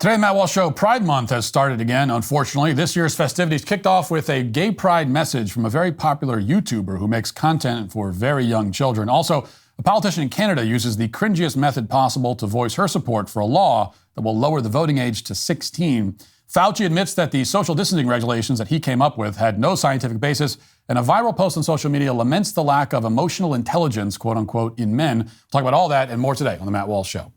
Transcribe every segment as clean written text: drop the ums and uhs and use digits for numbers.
Today, the Matt Walsh Show, Pride Month has started again, unfortunately. This year's festivities kicked off with a gay pride message from a very popular YouTuber who makes content for very young children. Also, a politician in Canada uses the cringiest method possible to voice her support for a law that will lower the voting age to 16. Fauci admits that the social distancing regulations that he came up with had no scientific basis, and a viral post on social media laments the lack of emotional intelligence, quote unquote, in men. We'll talk about all that and more today on the Matt Walsh Show.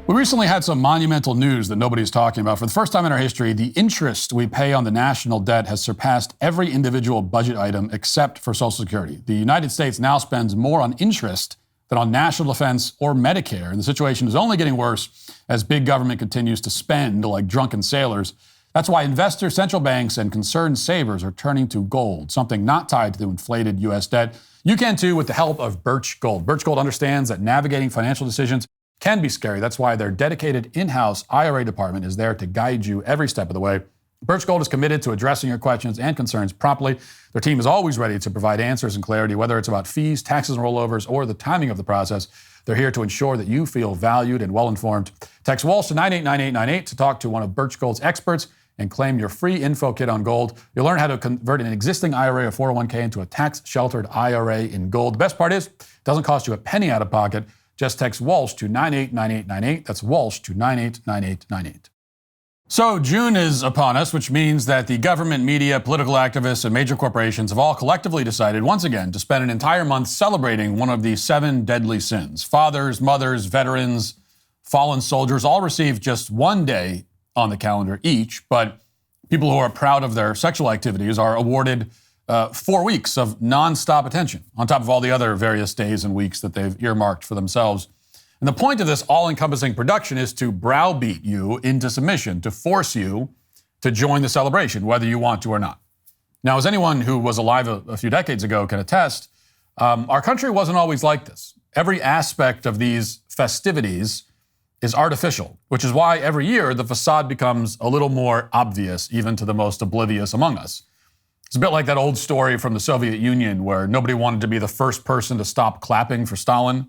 We recently had some monumental news that nobody's talking about. For the first time in our history, the interest we pay on the national debt has surpassed every individual budget item except for Social Security. The United States now spends more on interest than on national defense or Medicare, and the situation is only getting worse as big government continues to spend like drunken sailors. That's why investors, central banks, and concerned savers are turning to gold, something not tied to the inflated U.S. debt. You can too with the help of Birch Gold. Birch Gold understands that navigating financial decisions can be scary. That's why their dedicated in-house IRA department is there to guide you every step of the way. Birch Gold is committed to addressing your questions and concerns promptly. Their team is always ready to provide answers and clarity, whether it's about fees, taxes, and rollovers, or the timing of the process. They're here to ensure that you feel valued and well-informed. Text Walsh to 989898 to talk to one of Birch Gold's experts and claim your free info kit on gold. You'll learn how to convert an existing IRA or 401k into a tax-sheltered IRA in gold. The best part is, it doesn't cost you a penny out of pocket. Just text Walsh to 989898. That's Walsh to 989898. So June is upon us, which means that the government, media, political activists, and major corporations have all collectively decided once again to spend an entire month celebrating one of the 7 deadly sins. Fathers, mothers, veterans, fallen soldiers all receive just one day on the calendar each, but people who are proud of their sexual activities are awarded 4 weeks of nonstop attention, on top of all the other various days and weeks that they've earmarked for themselves. And the point of this all-encompassing production is to browbeat you into submission, to force you to join the celebration, whether you want to or not. Now, as anyone who was alive a few decades ago can attest, our country wasn't always like this. Every aspect of these festivities is artificial, which is why every year the facade becomes a little more obvious, even to the most oblivious among us. It's a bit like that old story from the Soviet Union where nobody wanted to be the first person to stop clapping for Stalin.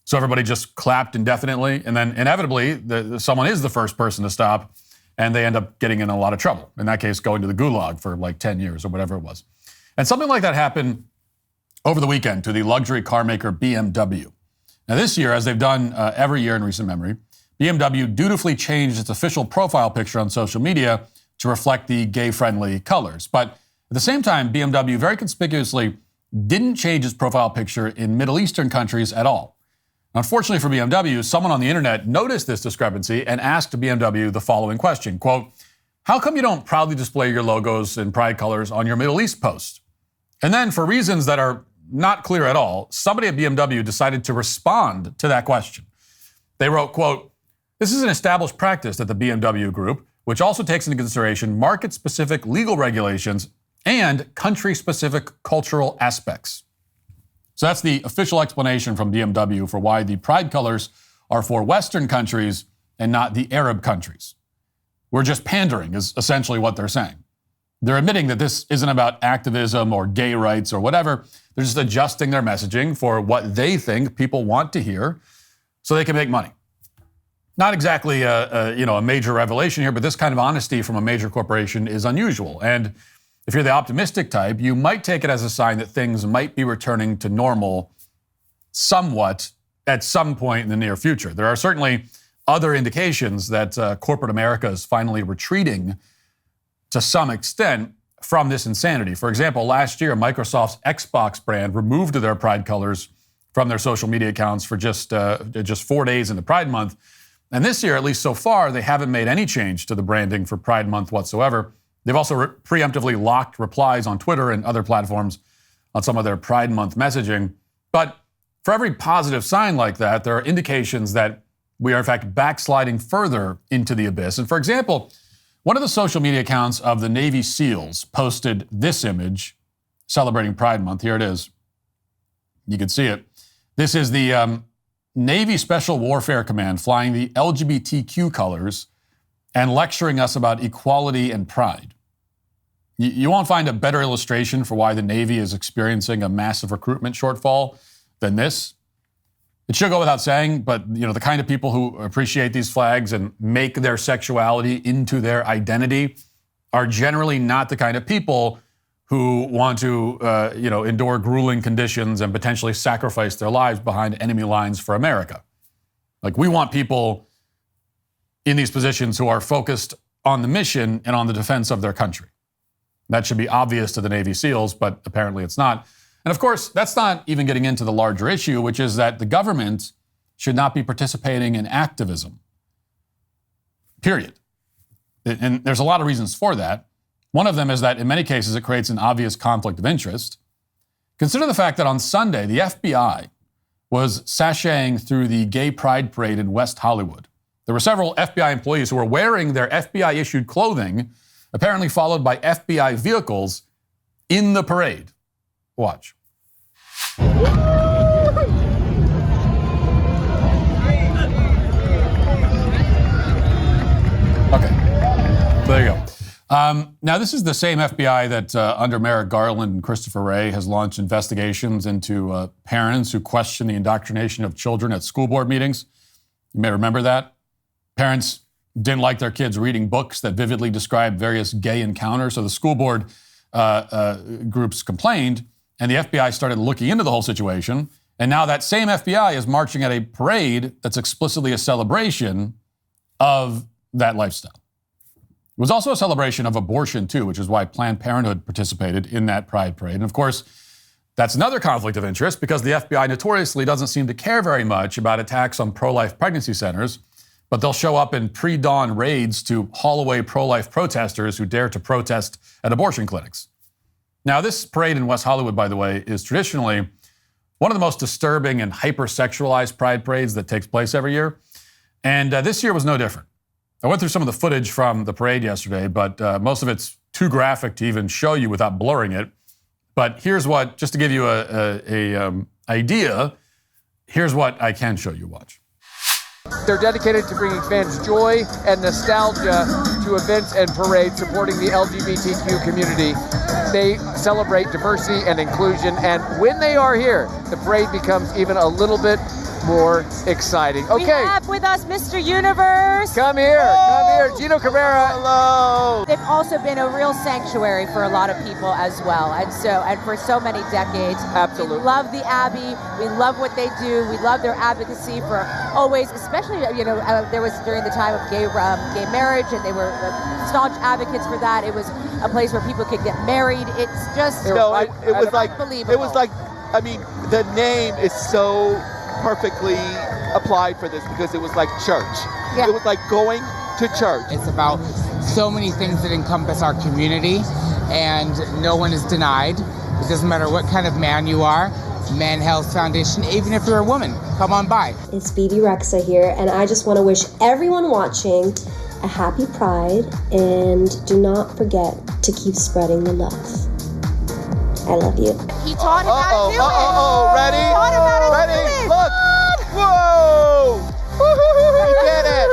So everybody just clapped indefinitely. And then inevitably, someone is the first person to stop and they end up getting in a lot of trouble. In that case, going to the gulag for like 10 years or whatever it was. And something like that happened over the weekend to the luxury car maker BMW. Now this year, as they've done every year in recent memory, BMW dutifully changed its official profile picture on social media to reflect the gay-friendly colors. But at the same time, BMW very conspicuously didn't change its profile picture in Middle Eastern countries at all. Unfortunately for BMW, someone on the internet noticed this discrepancy and asked BMW the following question, quote, "How come you don't proudly display your logos and pride colors on your Middle East post?" And then, for reasons that are not clear at all, somebody at BMW decided to respond to that question. They wrote, quote, "This is an established practice at the BMW Group, which also takes into consideration market-specific legal regulations and country-specific cultural aspects." So that's the official explanation from BMW for why the pride colors are for Western countries and not the Arab countries. We're just pandering is essentially what they're saying. They're admitting that this isn't about activism or gay rights or whatever. They're just adjusting their messaging for what they think people want to hear so they can make money. Not exactly a major revelation here, but this kind of honesty from a major corporation is unusual. And if you're the optimistic type, you might take it as a sign that things might be returning to normal somewhat at some point in the near future. There are certainly other indications that corporate America is finally retreating to some extent from this insanity. For example, last year, Microsoft's Xbox brand removed their pride colors from their social media accounts for just 4 days into Pride Month. And this year, at least so far, they haven't made any change to the branding for Pride Month whatsoever. They've also preemptively locked replies on Twitter and other platforms on some of their Pride Month messaging. But for every positive sign like that, there are indications that we are in fact backsliding further into the abyss. And for example, One of the social media accounts of the Navy SEALs posted this image celebrating Pride Month. Here it is. You can see it. This is the Navy Special Warfare Command flying the LGBTQ colors and lecturing us about equality and pride. You won't find a better illustration for why the Navy is experiencing a massive recruitment shortfall than this. It should go without saying, but the kind of people who appreciate these flags and make their sexuality into their identity are generally not the kind of people who want to, endure grueling conditions and potentially sacrifice their lives behind enemy lines for America. Like, we want people in these positions who are focused on the mission and on the defense of their country. That should be obvious to the Navy SEALs, but apparently it's not. And of course, that's not even getting into the larger issue, which is that the government should not be participating in activism. Period. And there's a lot of reasons for that. One of them is that in many cases, it creates an obvious conflict of interest. Consider the fact that on Sunday, the FBI was sashaying through the Gay Pride Parade in West Hollywood. There were several FBI employees who were wearing their FBI-issued clothing, apparently followed by FBI vehicles in the parade. Watch. Okay, there you go. Now, this is the same FBI that under Merrick Garland and Christopher Wray has launched investigations into parents who question the indoctrination of children at school board meetings. You may remember that. Parents didn't like their kids reading books that vividly described various gay encounters, so the school board groups complained, and the FBI started looking into the whole situation, and now that same FBI is marching at a parade that's explicitly a celebration of that lifestyle. It was also a celebration of abortion, too, which is why Planned Parenthood participated in that Pride Parade. And of course, that's another conflict of interest because the FBI notoriously doesn't seem to care very much about attacks on pro-life pregnancy centers, but they'll show up in pre-dawn raids to haul away pro-life protesters who dare to protest at abortion clinics. Now, this parade in West Hollywood, by the way, is traditionally one of the most disturbing and hyper-sexualized pride parades that takes place every year. And this year was no different. I went through some of the footage from the parade yesterday, but most of it's too graphic to even show you without blurring it. But here's what, just to give you an idea, here's what I can show you. Watch. They're dedicated to bringing fans joy and nostalgia to events and parades supporting the LGBTQ community. They celebrate diversity and inclusion, and when they are here, the parade becomes even a little bit more exciting. Okay. We have with us Mr. Universe. Come here, Gino Cabrera. Hello. They've also been a real sanctuary for a lot of people as well, and for so many decades. Absolutely. We love the Abbey. We love what they do. We love their advocacy for always, especially there was during the time of gay marriage, and they were staunch advocates for that. It was a place where people could get married. It's just it was like unbelievable. It was like, I mean, the name is so perfectly applied for this because it was like church. Yeah. It was like going to church. It's about so many things that encompass our community, and no one is denied. It doesn't matter what kind of man you are. Man Health Foundation, even if you're a woman, come on by. It's BB Rexa here, and I just want to wish everyone watching a happy Pride, and do not forget to keep spreading the love. I love you. He taught him how to do it. Ready? He taught him how to Ready? do it. Look. Whoa. You did it.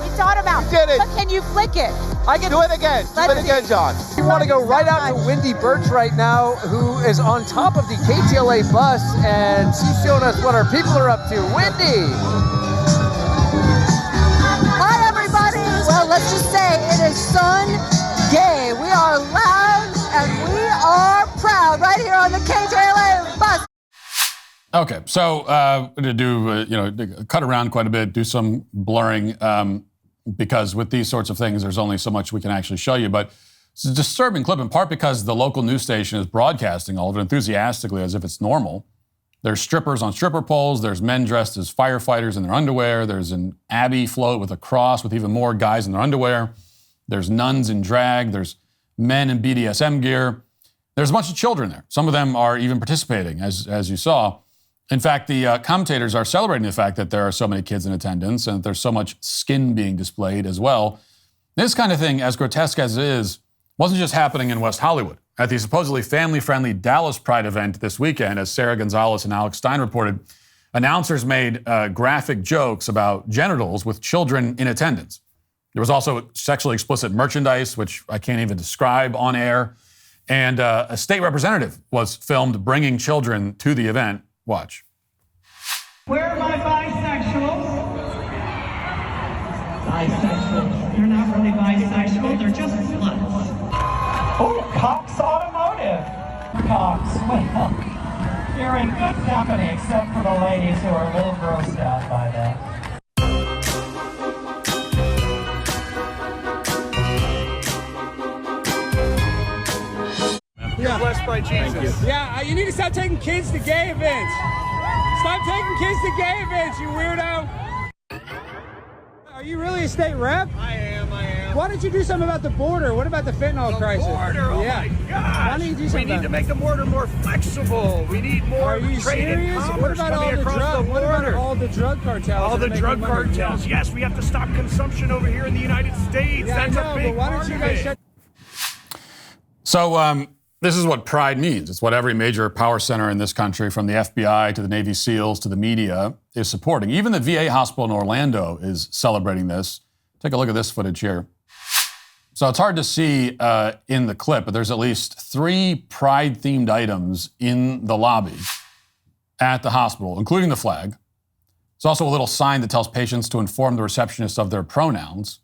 He taught him how. You did it. But can you flick it? I can do it again. Do it again, John. We want to go right out to Wendy Birch right now, who is on top of the KTLA bus, and she's showing us what our people are up to. Wendy! Hi, everybody. Well, let's just say it is Sun Gay. We are loud and we are proud right here on the KTLA bus. Okay, so to do, cut around quite a bit, do some blurring, because with these sorts of things, there's only so much we can actually show you. But it's a disturbing clip, in part because the local news station is broadcasting all of it enthusiastically as if it's normal. There's strippers on stripper poles. There's men dressed as firefighters in their underwear. There's an Abbey float with a cross with even more guys in their underwear. There's nuns in drag. There's men in BDSM gear. There's a bunch of children there. Some of them are even participating, as you saw. In fact, the commentators are celebrating the fact that there are so many kids in attendance and that there's so much skin being displayed as well. This kind of thing, as grotesque as it is, wasn't just happening in West Hollywood. At the supposedly family-friendly Dallas Pride event this weekend, as Sarah Gonzalez and Alex Stein reported, announcers made graphic jokes about genitals with children in attendance. There was also sexually explicit merchandise, which I can't even describe on air. And a state representative was filmed bringing children to the event. Watch. Where are my bisexuals? Bisexuals. They're not really bisexual, they're just sluts. Oh, Cox Automotive. Cox, well, you're in good company except for the ladies who are a little grossed out by that. You're blessed by Jesus. Yeah, you need to stop taking kids to gay events. Stop taking kids to gay events, you weirdo. Are you really a state rep? I am. Why don't you do something about the border? What about the fentanyl crisis? Border, oh yeah. my gosh. Why don't you do something? We need to make the border more flexible. We need more Are you trade serious? and What commerce about all coming the across drug? the What about border. all the drug cartels? All the that are drug making money? cartels. Yes, we have to stop consumption over here in the United States. Yeah, That's I know, a big but why part don't you of guys it. shut? So this is what pride means. It's what every major power center in this country, from the FBI to the Navy SEALs to the media, is supporting. Even the VA hospital in Orlando is celebrating this. Take a look at this footage here. So it's hard to see in the clip, but there's at least 3 pride-themed items in the lobby at the hospital, including the flag. There's also a little sign that tells patients to inform the receptionist of their pronouns.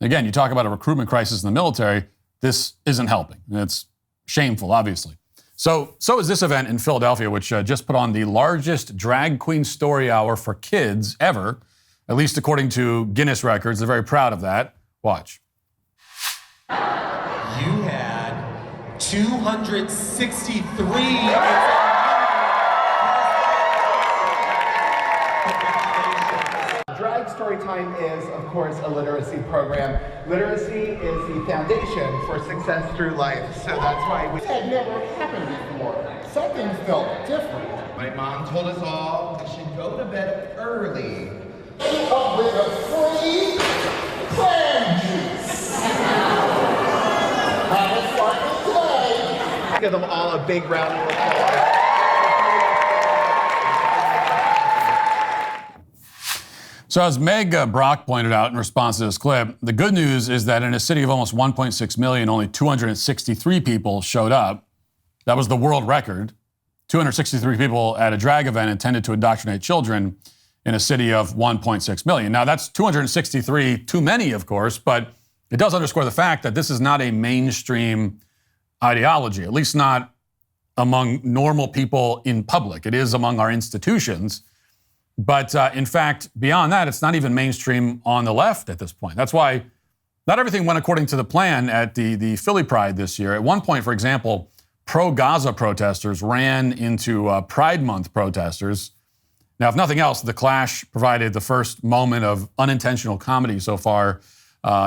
Again, you talk about a recruitment crisis in the military. This isn't helping. And it's shameful, obviously. So is this event in Philadelphia, which just put on the largest drag queen story hour for kids ever, at least according to Guinness records. They're very proud of that. Watch. You had 263. Drag Storytime is, of course, a literacy program. Literacy is the foundation for success through life, so that's why we had never happened before. Something felt different. My mom told us all we should go to bed early. Up with a free clam juice. Have a fun today. Give them all a big round of applause. So as Meg Brock pointed out in response to this clip, the good news is that in a city of almost 1.6 million, only 263 people showed up. That was the world record. 263 people at a drag event intended to indoctrinate children in a city of 1.6 million. Now, that's 263 too many, of course, but it does underscore the fact that this is not a mainstream ideology, at least not among normal people in public. It is among our institutions. But in fact, beyond that, it's not even mainstream on the left at this point. That's why not everything went according to the plan at the Philly Pride this year. At one point, for example, pro-Gaza protesters ran into Pride Month protesters. Now, if nothing else, the clash provided the first moment of unintentional comedy so far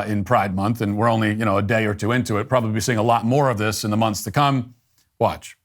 in Pride Month, and we're only a day or two into it. Probably be seeing a lot more of this in the months to come. Watch.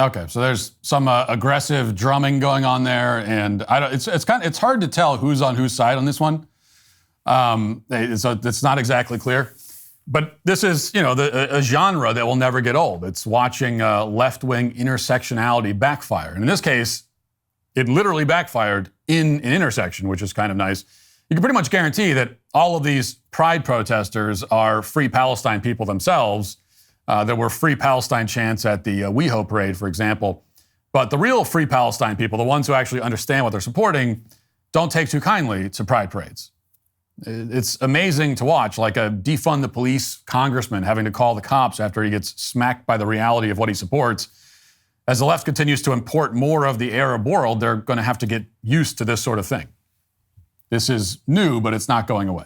Okay, so there's some aggressive drumming going on there, and it's hard to tell who's on whose side on this one. It's not exactly clear, but this is a genre that will never get old. It's watching left-wing intersectionality backfire, and in this case, it literally backfired in an intersection, which is kind of nice. You can pretty much guarantee that all of these pride protesters are Free Palestine people themselves. There were Free Palestine chants at the WeHo parade, for example. But the real Free Palestine people, the ones who actually understand what they're supporting, don't take too kindly to pride parades. It's amazing to watch, like a defund the police congressman having to call the cops after he gets smacked by the reality of what he supports. As the left continues to import more of the Arab world, they're going to have to get used to this sort of thing. This is new, but it's not going away.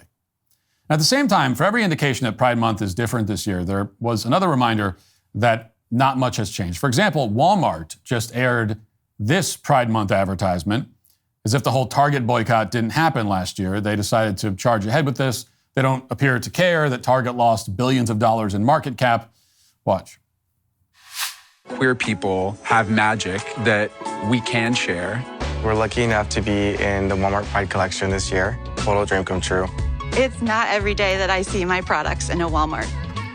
At the same time, for every indication that Pride Month is different this year, there was another reminder that not much has changed. For example, Walmart just aired this Pride Month advertisement as if the whole Target boycott didn't happen last year. They decided to charge ahead with this. They don't appear to care that Target lost billions of dollars in market cap. Watch. Queer people have magic that we can share. We're lucky enough to be in the Walmart Pride collection this year. Total dream come true. It's not every day that I see my products in a Walmart.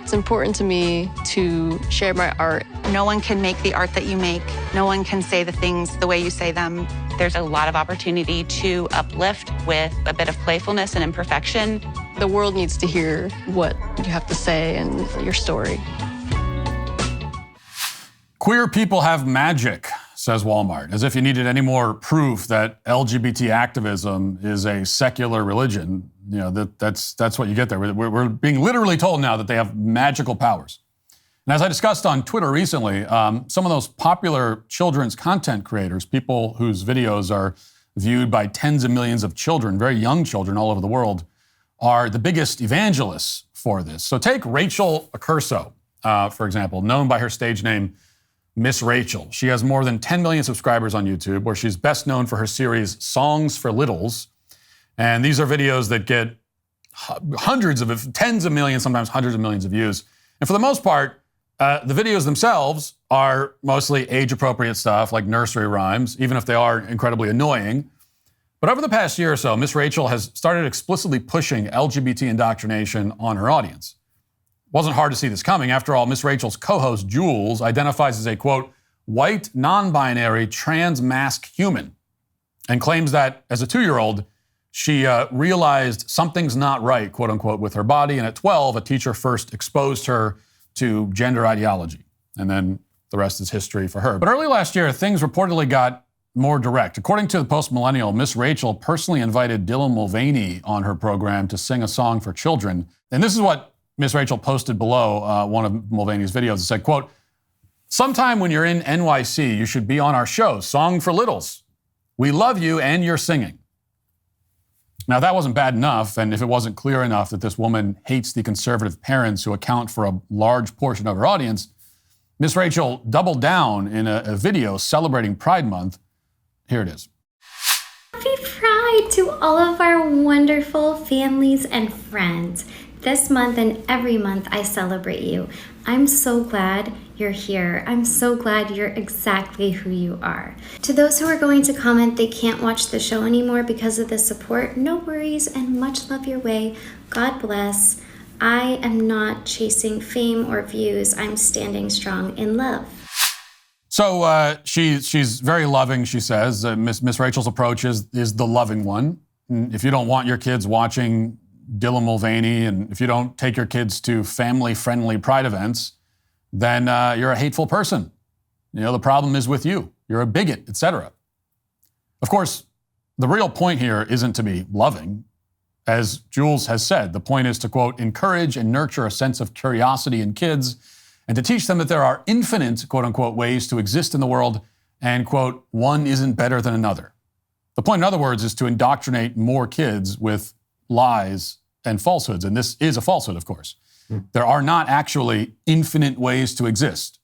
It's important to me to share my art. No one can make the art that you make. No one can say the things the way you say them. There's a lot of opportunity to uplift with a bit of playfulness and imperfection. The world needs to hear what you have to say and your story. Queer people have magic, says Walmart, as if you needed any more proof that LGBT activism is a secular religion. You know, that's what you get there. We're being literally told now that they have magical powers. And as I discussed on Twitter recently, some of those popular children's content creators, people whose videos are viewed by tens of millions of children, very young children all over the world, are the biggest evangelists for this. So take Rachel Accurso, for example, known by her stage name, Miss Rachel. She has more than 10 million subscribers on YouTube, where she's best known for her series Songs for Littles. And these are videos that get tens of millions, sometimes hundreds of millions of views. And for the most part, the videos themselves are mostly age-appropriate stuff like nursery rhymes, even if they are incredibly annoying. But over the past year or so, Miss Rachel has started explicitly pushing LGBT indoctrination on her audience. Wasn't hard to see this coming. After all, Miss Rachel's co-host, Jules, identifies as a, quote, white, non-binary, trans-masked human, and claims that as a 2-year-old, she realized something's not right, quote unquote, with her body. And at 12, a teacher first exposed her to gender ideology. And then the rest is history for her. But early last year, things reportedly got more direct. According to the Post Millennial, Miss Rachel personally invited Dylan Mulvaney on her program to sing a song for children. And this is what Miss Rachel posted below one of Mulvaney's videos. It said, quote, sometime when you're in NYC, you should be on our show, Song for Littles. We love you and your singing. Now, that wasn't bad enough, and if it wasn't clear enough that this woman hates the conservative parents who account for a large portion of her audience, Miss Rachel doubled down in a video celebrating Pride Month. Here it is. Happy Pride to all of our wonderful families and friends. This month and every month I celebrate you. I'm so glad you're here. I'm so glad you're exactly who you are. To those who are going to comment they can't watch the show anymore because of the support, no worries and much love your way. God bless. I am not chasing fame or views. I'm standing strong in love. So she's very loving, she says. Miss Rachel's approach is the loving one. If you don't want your kids watching Dylan Mulvaney, and if you don't take your kids to family-friendly Pride events, then you're a hateful person. You know, the problem is with you. You're a bigot, etc. Of course, the real point here isn't to be loving. As Jules has said, the point is to, quote, encourage and nurture a sense of curiosity in kids and to teach them that there are infinite, quote unquote, ways to exist in the world and, quote, one isn't better than another. The point, in other words, is to indoctrinate more kids with lies and falsehoods. And this is a falsehood, of course. There are not actually infinite ways to exist.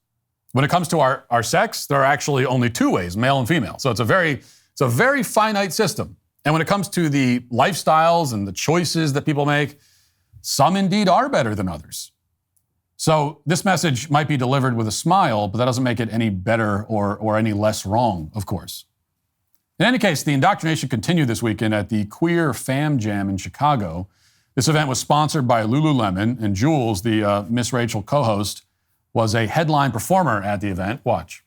When it comes to our sex, there are actually only 2 ways, male and female. So it's a very finite system. And when it comes to the lifestyles and the choices that people make, some indeed are better than others. So this message might be delivered with a smile, but that doesn't make it any better or any less wrong, of course. In any case, the indoctrination continued this weekend at the Queer Fam Jam in Chicago. This event was sponsored by Lululemon, and Jules, the Miss Rachel co-host, was a headline performer at the event. Watch.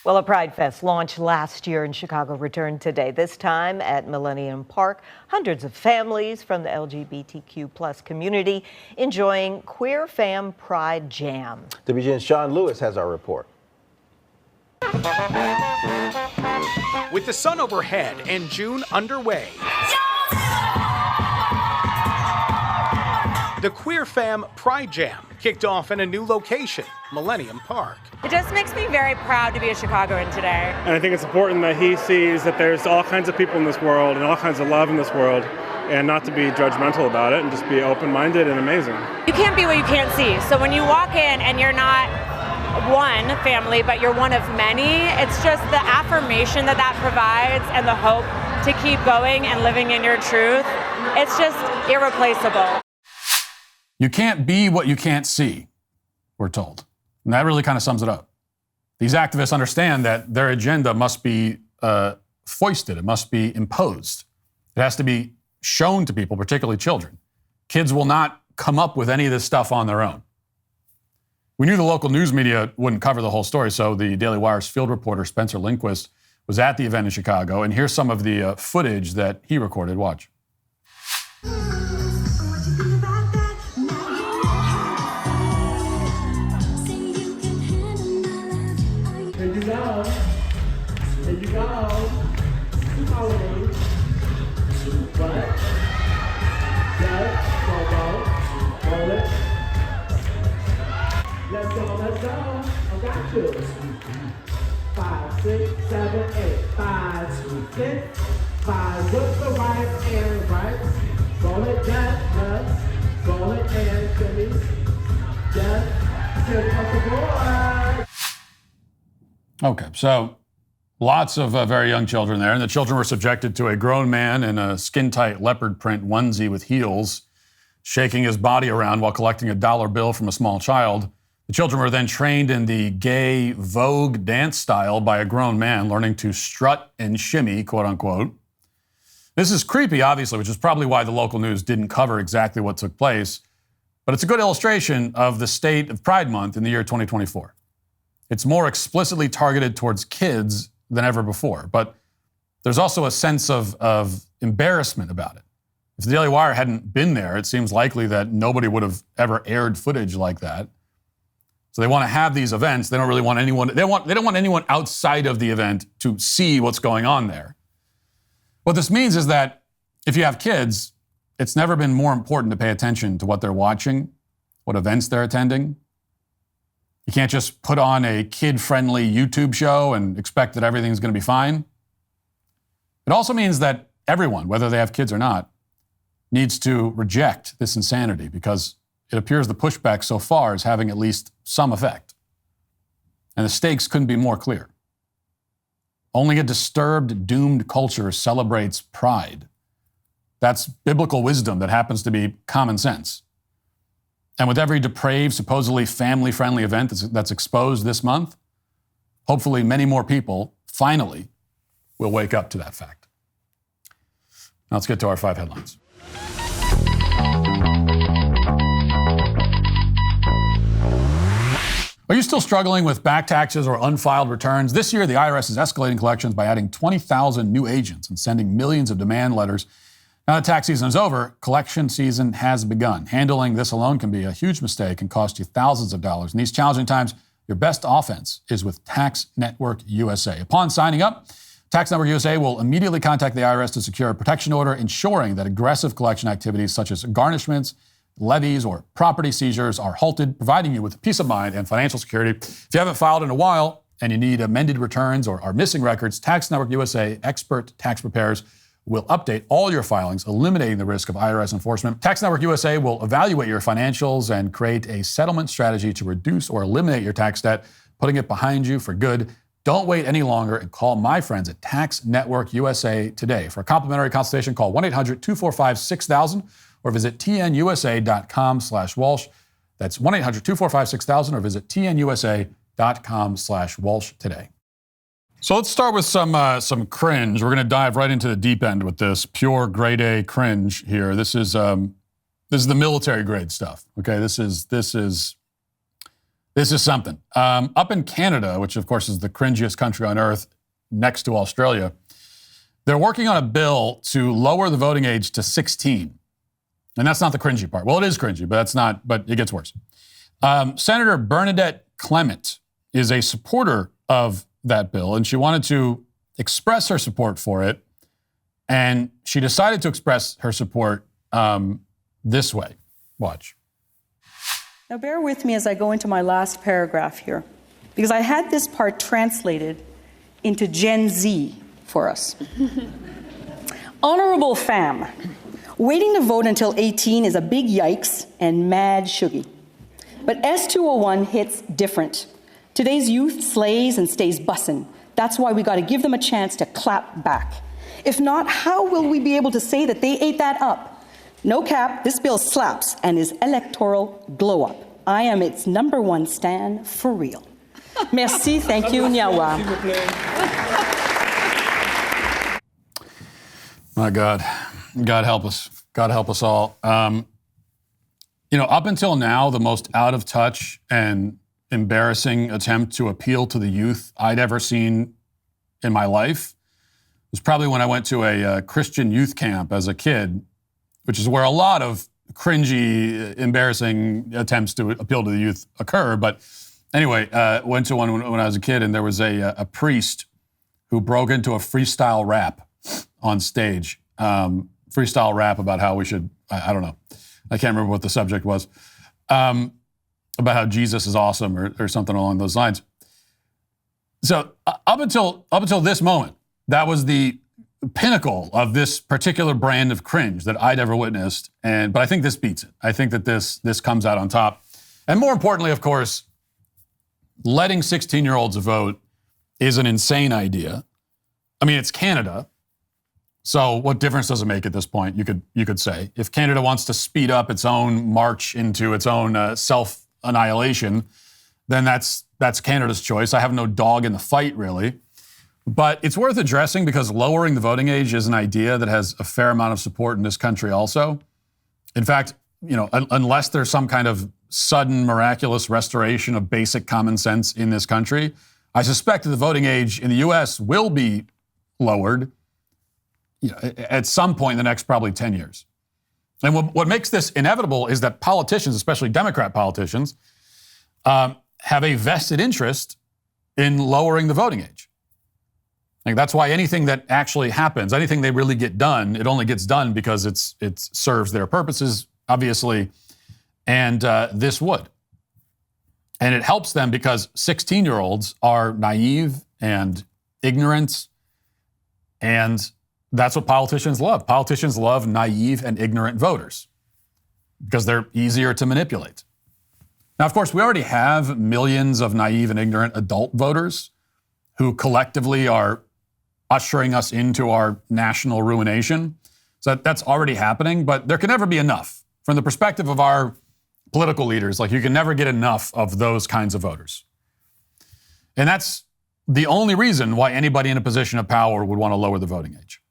Well, a Pride Fest launched last year in Chicago returned today, this time at Millennium Park. Hundreds of families from the LGBTQ plus community enjoying Queer Fam Pride Jam. WGN's Sean Lewis has our report. With the sun overhead and June underway, The Queer Fam Pride Jam kicked off in a new location, Millennium Park. It just makes me very proud to be a Chicagoan today. And I think it's important that he sees that there's all kinds of people in this world and all kinds of love in this world, and not to be judgmental about it and just be open-minded and amazing. You can't be what you can't see. So when you walk in and you're not one family, but you're one of many, it's just the affirmation that that provides and the hope to keep going and living in your truth. It's just irreplaceable. You can't be what you can't see, we're told. And that really kind of sums it up. These activists understand that their agenda must be foisted. It must be imposed. It has to be shown to people, particularly children. Kids will not come up with any of this stuff on their own. We knew the local news media wouldn't cover the whole story, so the Daily Wire's field reporter, Spencer Lindquist, was at the event in Chicago, and here's some of the footage that he recorded. Watch. Here you go. Here you go. Holiday. What? Yes. Go. Roll it. Let's go. Let's go. I got you. 5, 6, 7, 8. 5, 6, 5. With the right and right. Roll it. Yes. Roll it and shimmy. Yes. Sit across the board. Okay, so lots of very young children there, and the children were subjected to a grown man in a skin-tight leopard print onesie with heels, shaking his body around while collecting a dollar bill from a small child. The children were then trained in the gay Vogue dance style by a grown man, learning to strut and shimmy, quote unquote. This is creepy, obviously, which is probably why the local news didn't cover exactly what took place, but it's a good illustration of the state of Pride Month in the year 2024. It's more explicitly targeted towards kids than ever before, but there's also a sense of embarrassment about it. If the Daily Wire hadn't been there, it seems likely that nobody would have ever aired footage like that. So they want to have these events. They don't really want anyone, they don't want anyone outside of the event to see what's going on there. What this means is that if you have kids, it's never been more important to pay attention to what they're watching, what events they're attending. You can't just put on a kid-friendly YouTube show and expect that everything's going to be fine. It also means that everyone, whether they have kids or not, needs to reject this insanity because it appears the pushback so far is having at least some effect. And the stakes couldn't be more clear. Only a disturbed, doomed culture celebrates pride. That's biblical wisdom that happens to be common sense. And with every depraved, supposedly family-friendly event that's exposed this month, hopefully many more people, finally, will wake up to that fact. Now let's get to our 5 headlines. Are you still struggling with back taxes or unfiled returns? This year, the IRS is escalating collections by adding 20,000 new agents and sending millions of demand letters. Now that tax season is over, collection season has begun. Handling this alone can be a huge mistake and cost you thousands of dollars. In these challenging times, your best offense is with Tax Network USA. Upon signing up, Tax Network USA will immediately contact the IRS to secure a protection order, ensuring that aggressive collection activities such as garnishments, levies, or property seizures are halted, providing you with peace of mind and financial security. If you haven't filed in a while and you need amended returns or are missing records, Tax Network USA expert tax preparers will update all your filings, eliminating the risk of IRS enforcement. Tax Network USA will evaluate your financials and create a settlement strategy to reduce or eliminate your tax debt, putting it behind you for good. Don't wait any longer and call my friends at Tax Network USA today. For a complimentary consultation, call 1-800-245-6000 or visit tnusa.com/Walsh. That's 1-800-245-6000 or visit tnusa.com/Walsh today. So let's start with some cringe. We're going to dive right into the deep end with this pure grade A cringe here. This is the military grade stuff. Okay, this is something. Up in Canada, which of course is the cringiest country on earth, next to Australia, they're working on a bill to lower the voting age to 16, and that's not the cringy part. Well, it is cringy, but that's not. But it gets worse. Senator Bernadette Clement is a supporter of that bill, and she wanted to express her support for it, and she decided to express her support this way. Watch. Now bear with me as I go into my last paragraph here, because I had this part translated into Gen Z for us. Honorable fam, waiting to vote until 18 is a big yikes and mad shuggy. But S201 hits different. Today's youth slays and stays bussin'. That's why we gotta give them a chance to clap back. If not, how will we be able to say that they ate that up? No cap, this bill slaps and is electoral glow up. I am its #1 stan for real. Merci, thank you, Nyawa. My God. God help us. God help us all. Up until now, the most out of touch and embarrassing attempt to appeal to the youth I'd ever seen in my life was probably when I went to a Christian youth camp as a kid, which is where a lot of cringy, embarrassing attempts to appeal to the youth occur. But anyway, went to one when I was a kid, and there was a priest who broke into a freestyle rap on stage. Freestyle rap about how we should, I don't know, I can't remember what the subject was, about how Jesus is awesome or something along those lines. So up until this moment, that was the pinnacle of this particular brand of cringe that I'd ever witnessed. But I think this beats it. I think that this comes out on top. And more importantly, of course, letting 16-year-olds vote is an insane idea. I mean, it's Canada. So what difference does it make at this point, you could say? If Canada wants to speed up its own march into its own self-annihilation, then that's Canada's choice. I have no dog in the fight, really. But it's worth addressing because lowering the voting age is an idea that has a fair amount of support in this country also. In fact, unless there's some kind of sudden miraculous restoration of basic common sense in this country, I suspect that the voting age in the U.S. will be lowered at some point in the next probably 10 years. And what makes this inevitable is that politicians, especially Democrat politicians, have a vested interest in lowering the voting age. Like that's why anything that actually happens, anything they really get done, it only gets done because it serves their purposes, obviously, and this would. And it helps them because 16-year-olds are naive and ignorant, and that's what politicians love. Politicians love naive and ignorant voters because they're easier to manipulate. Now, of course, we already have millions of naive and ignorant adult voters who collectively are ushering us into our national ruination. So that's already happening, but there can never be enough. From the perspective of our political leaders, like you can never get enough of those kinds of voters. And that's the only reason why anybody in a position of power would want to lower the voting age.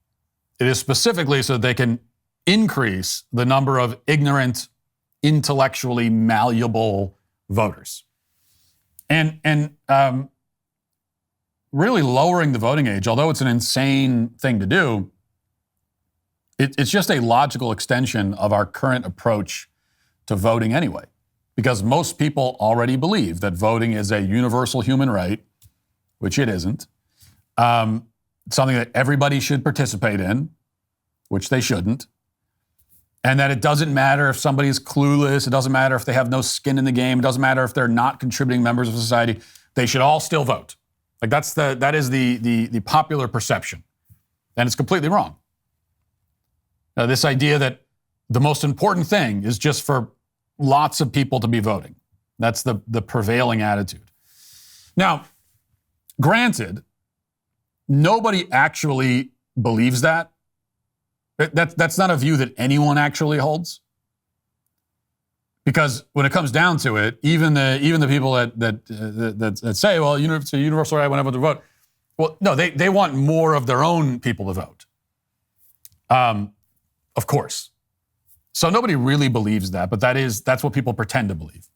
It is specifically so that they can increase the number of ignorant, intellectually malleable voters. And really lowering the voting age, although it's an insane thing to do, it's just a logical extension of our current approach to voting anyway. Because most people already believe that voting is a universal human right, which it isn't. Something that everybody should participate in, which they shouldn't. And that it doesn't matter if somebody's clueless, it doesn't matter if they have no skin in the game, it doesn't matter if they're not contributing members of society, they should all still vote. Like that is the popular perception. And it's completely wrong. Now, this idea that the most important thing is just for lots of people to be voting. That's the prevailing attitude. Now, granted, nobody actually believes that. That's not a view that anyone actually holds. Because when it comes down to it, even the people that say, well, it's a universal right when everyone to vote. Well, no, they want more of their own people to vote. Of course. So nobody really believes that, but that's what people pretend to believe.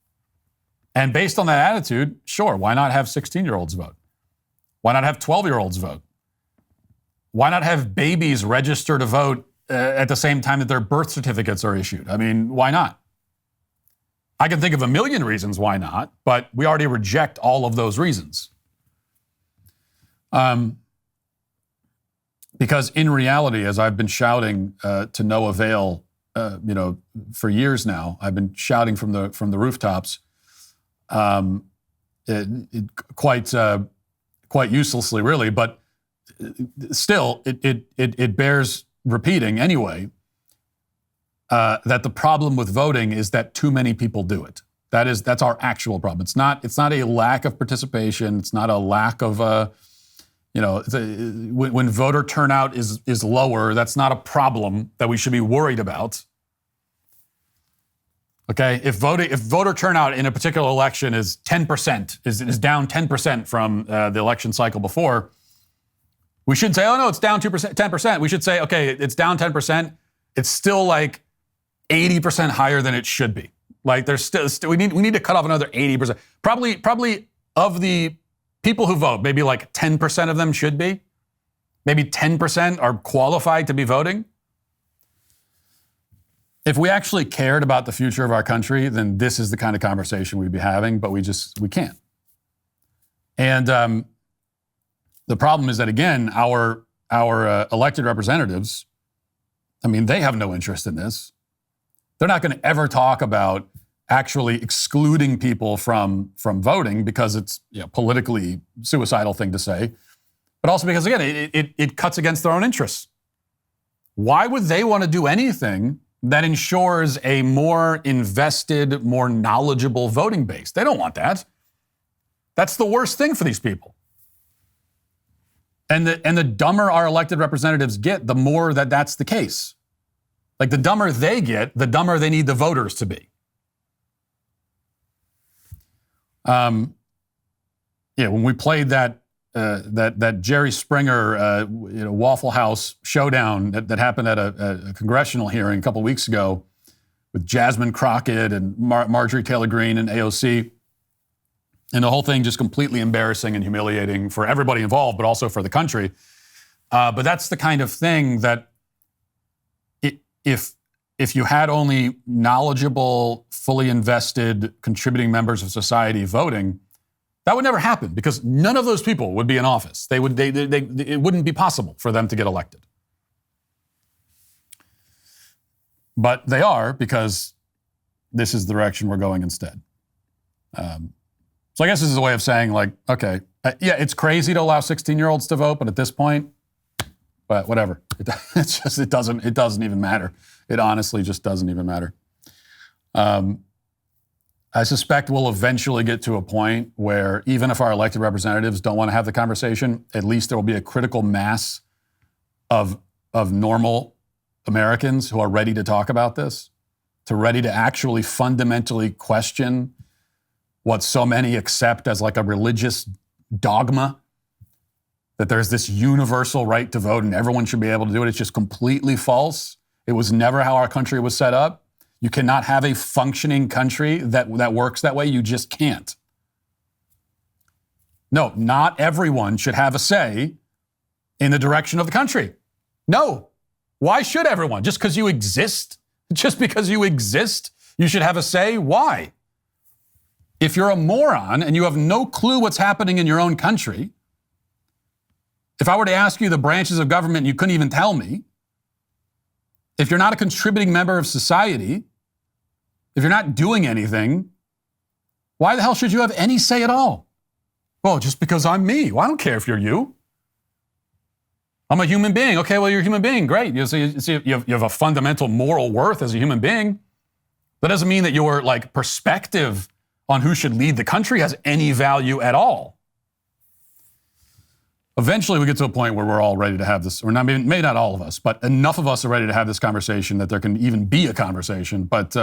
And based on that attitude, sure, why not have 16-year-olds vote? Why not have 12-year-olds vote? Why not have babies register to vote at the same time that their birth certificates are issued? I mean, why not? I can think of a million reasons why not, but we already reject all of those reasons. Because in reality, as I've been shouting to no avail for years now. I've been shouting from the rooftops, quite uselessly, really. But still, it bears repeating anyway. That the problem with voting is that too many people do it. That's our actual problem. It's not a lack of participation. It's not a lack of when voter turnout is lower, that's not a problem that we should be worried about. Okay, if voter turnout in a particular election is 10%, is down 10% from the election cycle before, we shouldn't say, oh no, it's down 10%. We should say, okay, it's down 10%. It's still like 80% higher than it should be. Like there's still we need to cut off another 80%. Probably of the people who vote, maybe like 10% of them should be. Maybe 10% are qualified to be voting. If we actually cared about the future of our country, then this is the kind of conversation we'd be having, but we can't. And the problem is that, again, our elected representatives, I mean, they have no interest in this. They're not going to ever talk about actually excluding people from voting because it's politically suicidal thing to say, but also because, again, it cuts against their own interests. Why would they want to do anything that ensures a more invested, more knowledgeable voting base? They don't want that. That's the worst thing for these people. And the dumber our elected representatives get, the more that's the case. Like the dumber they get, the dumber they need the voters to be. When we played that Jerry Springer Waffle House showdown that happened at a congressional hearing a couple weeks ago with Jasmine Crockett and Marjorie Taylor Greene and AOC, and the whole thing just completely embarrassing and humiliating for everybody involved, but also for the country. But that's the kind of thing that if you had only knowledgeable, fully invested, contributing members of society voting, that would never happen because none of those people would be in office. It wouldn't be possible for them to get elected. But they are because this is the direction we're going instead. So I guess this is a way of saying, like, okay, it's crazy to allow 16-year-olds to vote, but at this point, but whatever. It doesn't even matter. It honestly just doesn't even matter. I suspect we'll eventually get to a point where even if our elected representatives don't want to have the conversation, at least there will be a critical mass of normal Americans who are ready to talk about this, ready to actually fundamentally question what so many accept as like a religious dogma, that there's this universal right to vote and everyone should be able to do it. It's just completely false. It was never how our country was set up. You cannot have a functioning country that works that way. You just can't. No, not everyone should have a say in the direction of the country. No. Why should everyone? Just because you exist? Just because you exist, you should have a say? Why? If you're a moron and you have no clue what's happening in your own country, if I were to ask you the branches of government and you couldn't even tell me, if you're not a contributing member of society, if you're not doing anything, why the hell should you have any say at all? Well, just because I'm me. Well, I don't care if you're you. I'm a human being. Okay, well, you're a human being. Great. You have a fundamental moral worth as a human being. That doesn't mean that your perspective on who should lead the country has any value at all. Eventually, we get to a point where we're all ready to have this, or not, maybe not all of us, but enough of us are ready to have this conversation that there can even be a conversation. But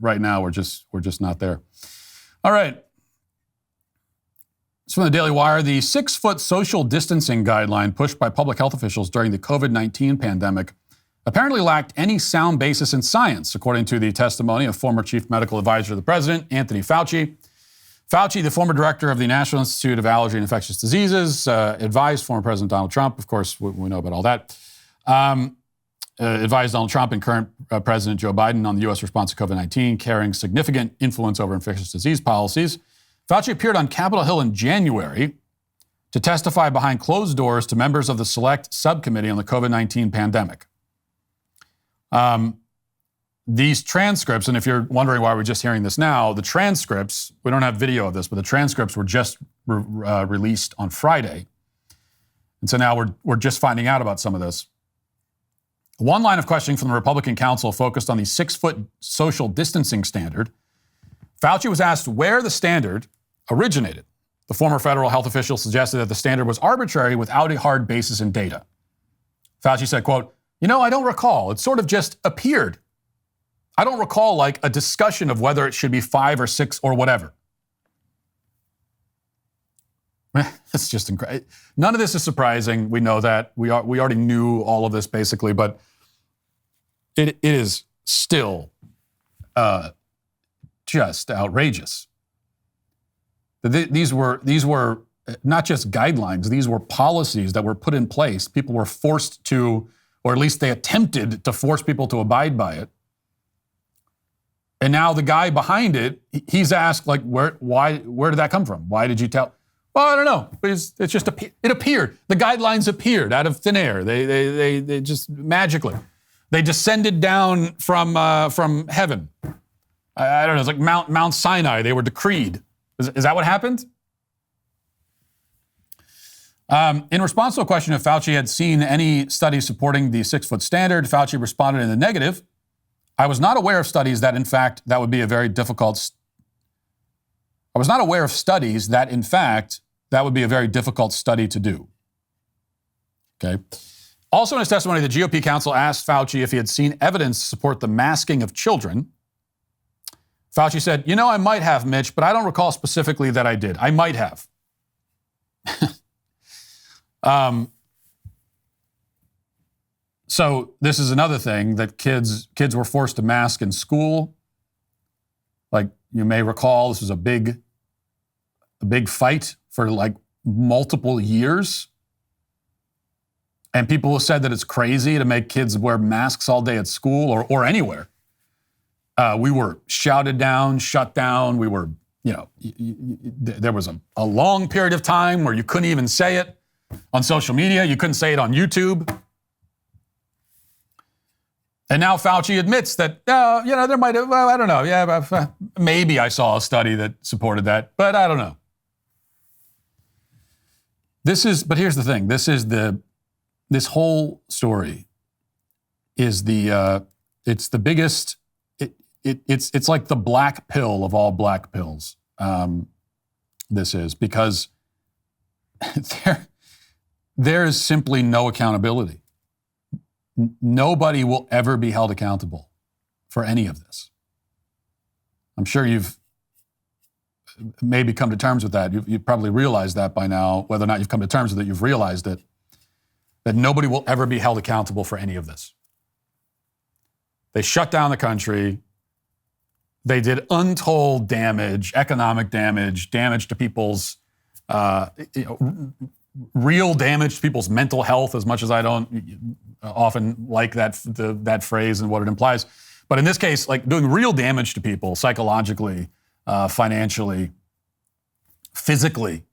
right now, we're just not there. All right. So from the DailyWire, the 6-foot social distancing guideline pushed by public health officials during the COVID-19 pandemic apparently lacked any sound basis in science, according to the testimony of former chief medical advisor to the president, Anthony Fauci. Fauci, the former director of the National Institute of Allergy and Infectious Diseases, advised former President Donald Trump. Of course, we know about all that. Advised Donald Trump and current President Joe Biden on the U.S. response to COVID-19, carrying significant influence over infectious disease policies. Fauci appeared on Capitol Hill in January to testify behind closed doors to members of the Select Subcommittee on the COVID-19 pandemic. these transcripts, and if you're wondering why we're just hearing this now, the transcripts, we don't have video of this, but the transcripts were just released on Friday. And so now we're just finding out about some of this. One line of questioning from the Republican counsel focused on the 6-foot social distancing standard. Fauci was asked where the standard originated. The former federal health official suggested that the standard was arbitrary without a hard basis in data. Fauci said, quote, I don't recall. It sort of just appeared. I don't recall like a discussion of whether it should be 5 or 6 or whatever. It's just incredible. None of this is surprising. We know that. We already knew all of this basically, but it is still just outrageous. These were not just guidelines. These were policies that were put in place. People were forced to, or at least they attempted to force people to abide by it. And now the guy behind it, he's asked, like, where did that come from? Why did you tell? Well, I don't know. It's just it appeared. The guidelines appeared out of thin air. They just magically, they descended down from heaven. I don't know. It's like Mount Sinai. They were decreed. Is that what happened? In response to a question if Fauci had seen any studies supporting the 6-foot standard, Fauci responded in the negative. I was not aware of studies that, in fact, that would be a very difficult. I was not aware of studies that, in fact, that would be a very difficult study to do. Okay. Also in his testimony, the GOP counsel asked Fauci if he had seen evidence to support the masking of children. Fauci said, I might have, Mitch, but I don't recall specifically that I did. I might have. So this is another thing that kids were forced to mask in school. Like you may recall, this was a big fight for like multiple years. And people said that it's crazy to make kids wear masks all day at school or anywhere. We were shouted down, shut down. We were, there was a long period of time where you couldn't even say it on social media. You couldn't say it on YouTube. And now Fauci admits that, there might have, I don't know. Yeah, maybe I saw a study that supported that, but I don't know. But here's the thing. This whole story is it's the biggest, it's like the black pill of all black pills. This is because there is simply no accountability. Nobody will ever be held accountable for any of this. I'm sure you've maybe come to terms with that. You've probably realized that by now. Whether or not you've come to terms with it, you've realized it, that nobody will ever be held accountable for any of this. They shut down the country. They did untold damage, economic damage to people's, real damage to people's mental health, as much as I don't often like that phrase and what it implies. But in this case, like doing real damage to people psychologically, financially, physically,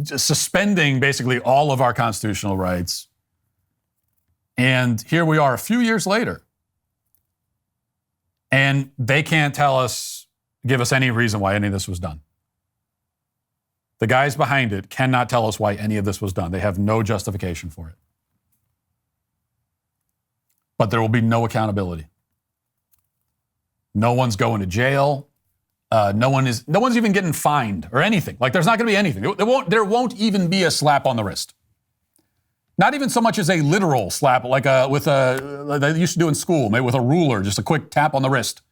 just suspending basically all of our constitutional rights. And here we are a few years later. And they can't give us any reason why any of this was done. The guys behind it cannot tell us why any of this was done. They have no justification for it. But there will be no accountability. No one's going to jail. No one's even getting fined or anything. Like there's not going to be anything. There won't even be a slap on the wrist. Not even so much as a literal slap, like they used to do in school, maybe with a ruler, just a quick tap on the wrist.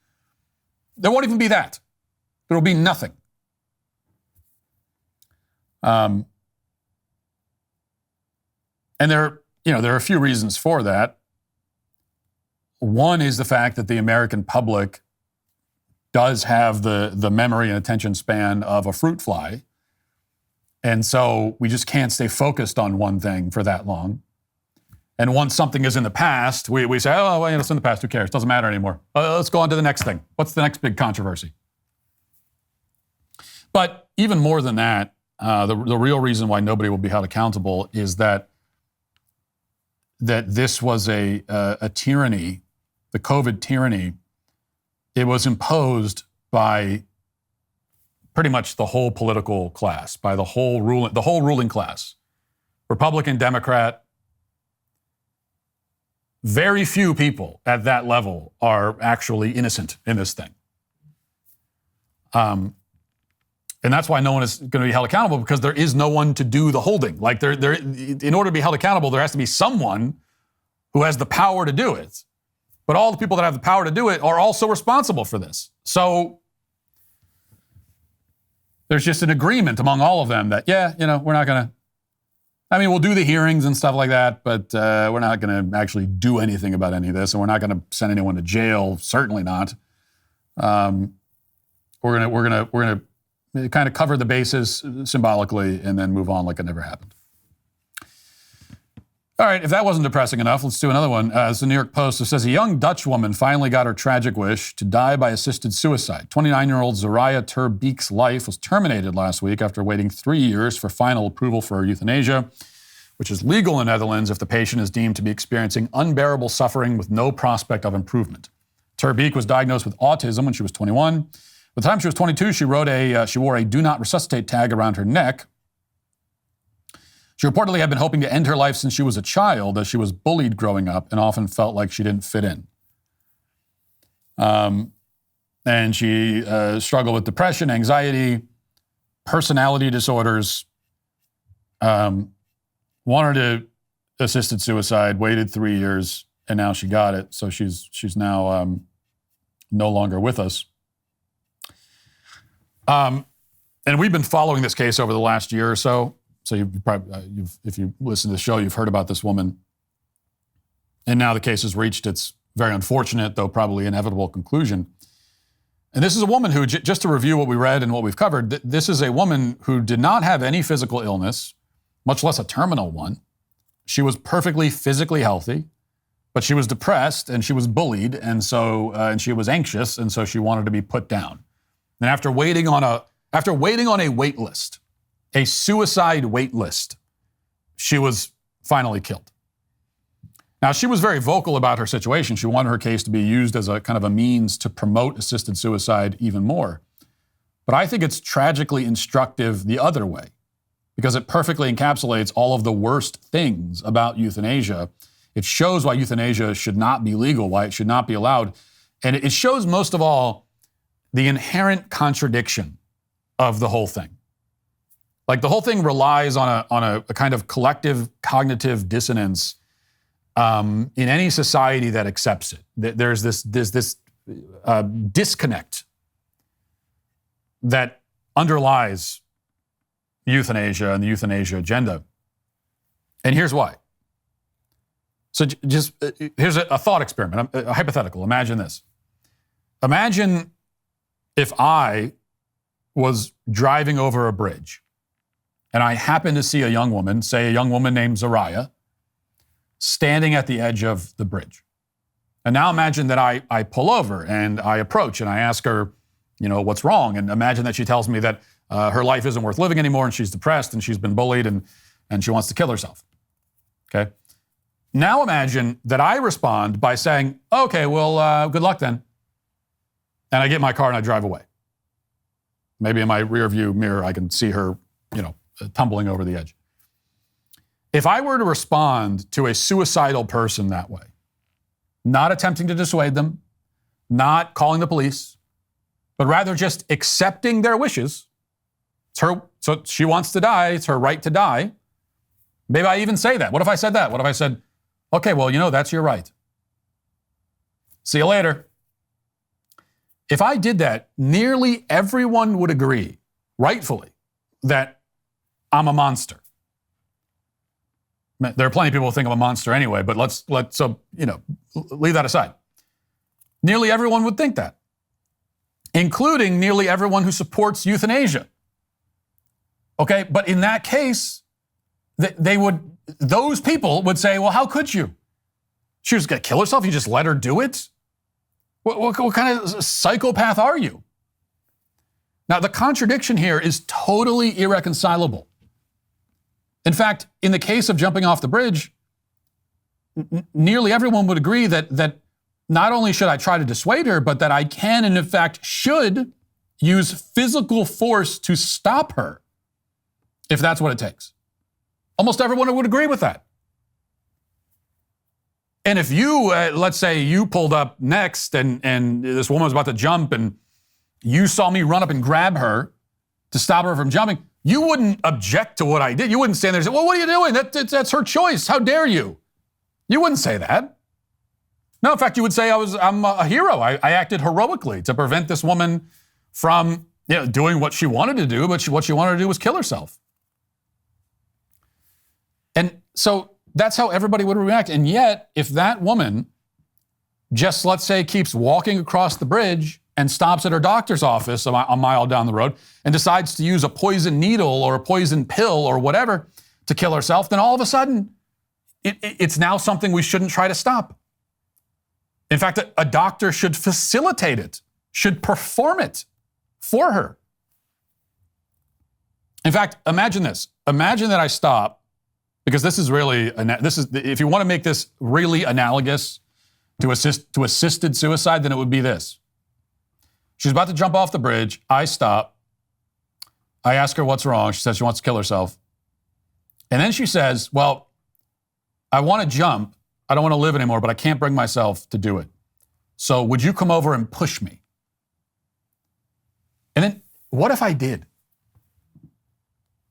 There won't even be that. There will be nothing. And there are a few reasons for that. One is the fact that the American public does have the memory and attention span of a fruit fly. And so we just can't stay focused on one thing for that long. And once something is in the past, we say, oh, well, it's in the past, who cares? Doesn't matter anymore. Let's go on to the next thing. What's the next big controversy? But even more than that, the real reason why nobody will be held accountable is that that this was a tyranny, the COVID tyranny. It was imposed by pretty much the whole political class, by the whole ruling class, Republican, Democrat. Very few people at that level are actually innocent in this thing. And that's why no one is going to be held accountable, because there is no one to do the holding. Like in order to be held accountable, there has to be someone who has the power to do it. But all the people that have the power to do it are also responsible for this. So there's just an agreement among all of them that, we're not going to, we'll do the hearings and stuff like that, but we're not going to actually do anything about any of this, and we're not going to send anyone to jail. Certainly not. We're going to kind of cover the bases symbolically and then move on like it never happened. All right, if that wasn't depressing enough, let's do another one. It's the New York Post. It says a young Dutch woman finally got her tragic wish to die by assisted suicide. 29-year-old Zoraya Terbeek's life was terminated last week after waiting 3 years for final approval for euthanasia, which is legal in the Netherlands if the patient is deemed to be experiencing unbearable suffering with no prospect of improvement. Terbeek was diagnosed with autism when she was 21. By the time she was 22, she wore a "Do Not Resuscitate" tag around her neck. She reportedly had been hoping to end her life since she was a child, as she was bullied growing up and often felt like she didn't fit in. And she struggled with depression, anxiety, personality disorders, wanted to assisted suicide, waited 3 years, and now she got it. So she's now no longer with us. And we've been following this case over the last year or so. So if you listen to the show, you've heard about this woman. And now the case has reached its very unfortunate, though probably inevitable conclusion. And this is a woman who, just to review what we read and what we've covered, this is a woman who did not have any physical illness, much less a terminal one. She was perfectly physically healthy, but she was depressed and she was bullied, and she was anxious, and so she wanted to be put down. And after waiting on a wait list, a suicide wait list, she was finally killed. Now, she was very vocal about her situation. She wanted her case to be used as a kind of a means to promote assisted suicide even more. But I think it's tragically instructive the other way, because it perfectly encapsulates all of the worst things about euthanasia. It shows why euthanasia should not be legal, why it should not be allowed. And it shows, most of all, the inherent contradiction of the whole thing. Like, the whole thing relies on a kind of collective cognitive dissonance in any society that accepts it. There's this disconnect that underlies euthanasia and the euthanasia agenda. And here's why. So here's a thought experiment, a hypothetical. Imagine this. Imagine if I was driving over a bridge and I happened to see a young woman, say a young woman named Zoraya, standing at the edge of the bridge. And now imagine that I pull over and I approach and I ask her, what's wrong? And imagine that she tells me that her life isn't worth living anymore and she's depressed and she's been bullied and she wants to kill herself. Okay? Now imagine that I respond by saying, okay, well, good luck then. And I get in my car and I drive away. Maybe in my rear view mirror, I can see her, tumbling over the edge. If I were to respond to a suicidal person that way, not attempting to dissuade them, not calling the police, but rather just accepting their wishes, so she wants to die, it's her right to die. Maybe I even say that. What if I said that? What if I said, okay, well, that's your right. See you later. If I did that, nearly everyone would agree, rightfully, that I'm a monster. There are plenty of people who think I'm a monster anyway, but let's leave that aside. Nearly everyone would think that, including nearly everyone who supports euthanasia. Okay, but in that case, those people would say, well, how could you? She was going to kill herself, you just let her do it? What kind of psychopath are you? Now, the contradiction here is totally irreconcilable. In fact, in the case of jumping off the bridge, nearly everyone would agree that not only should I try to dissuade her, but that I can and in fact should use physical force to stop her if that's what it takes. Almost everyone would agree with that. And if you, let's say you pulled up next and this woman was about to jump and you saw me run up and grab her to stop her from jumping, you wouldn't object to what I did. You wouldn't stand there and say, well, what are you doing? That's her choice. How dare you? You wouldn't say that. No, in fact, you would say I'm a hero. I acted heroically to prevent this woman from doing what she wanted to do, but what she wanted to do was kill herself. And so that's how everybody would react. And yet, if that woman just, let's say, keeps walking across the bridge and stops at her doctor's office a mile down the road and decides to use a poison needle or a poison pill or whatever to kill herself, then all of a sudden, it's now something we shouldn't try to stop. In fact, a doctor should facilitate it, should perform it for her. In fact, imagine this. Imagine that I stop, because this is if you want to make this really analogous to assisted suicide, then it would be this. She's about to jump off the bridge. I stop. I ask her what's wrong. She says she wants to kill herself. And then she says, well, I want to jump. I don't want to live anymore, but I can't bring myself to do it. So would you come over and push me? And then what if I did?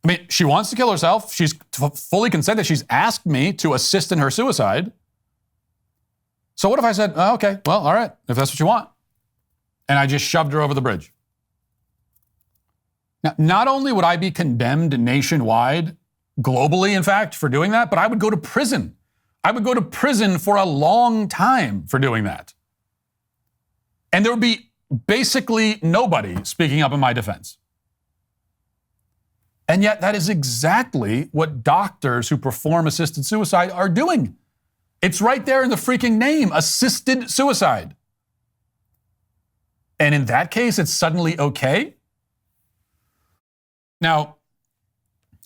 I mean, she wants to kill herself. She's fully consented. She's asked me to assist in her suicide. So what if I said, oh, okay, well, all right, if that's what you want. And I just shoved her over the bridge. Now, not only would I be condemned nationwide, globally, in fact, for doing that, but I would go to prison. I would go to prison for a long time for doing that. And there would be basically nobody speaking up in my defense. And yet that is exactly what doctors who perform assisted suicide are doing. It's right there in the freaking name, assisted suicide. And in that case, it's suddenly okay? Now,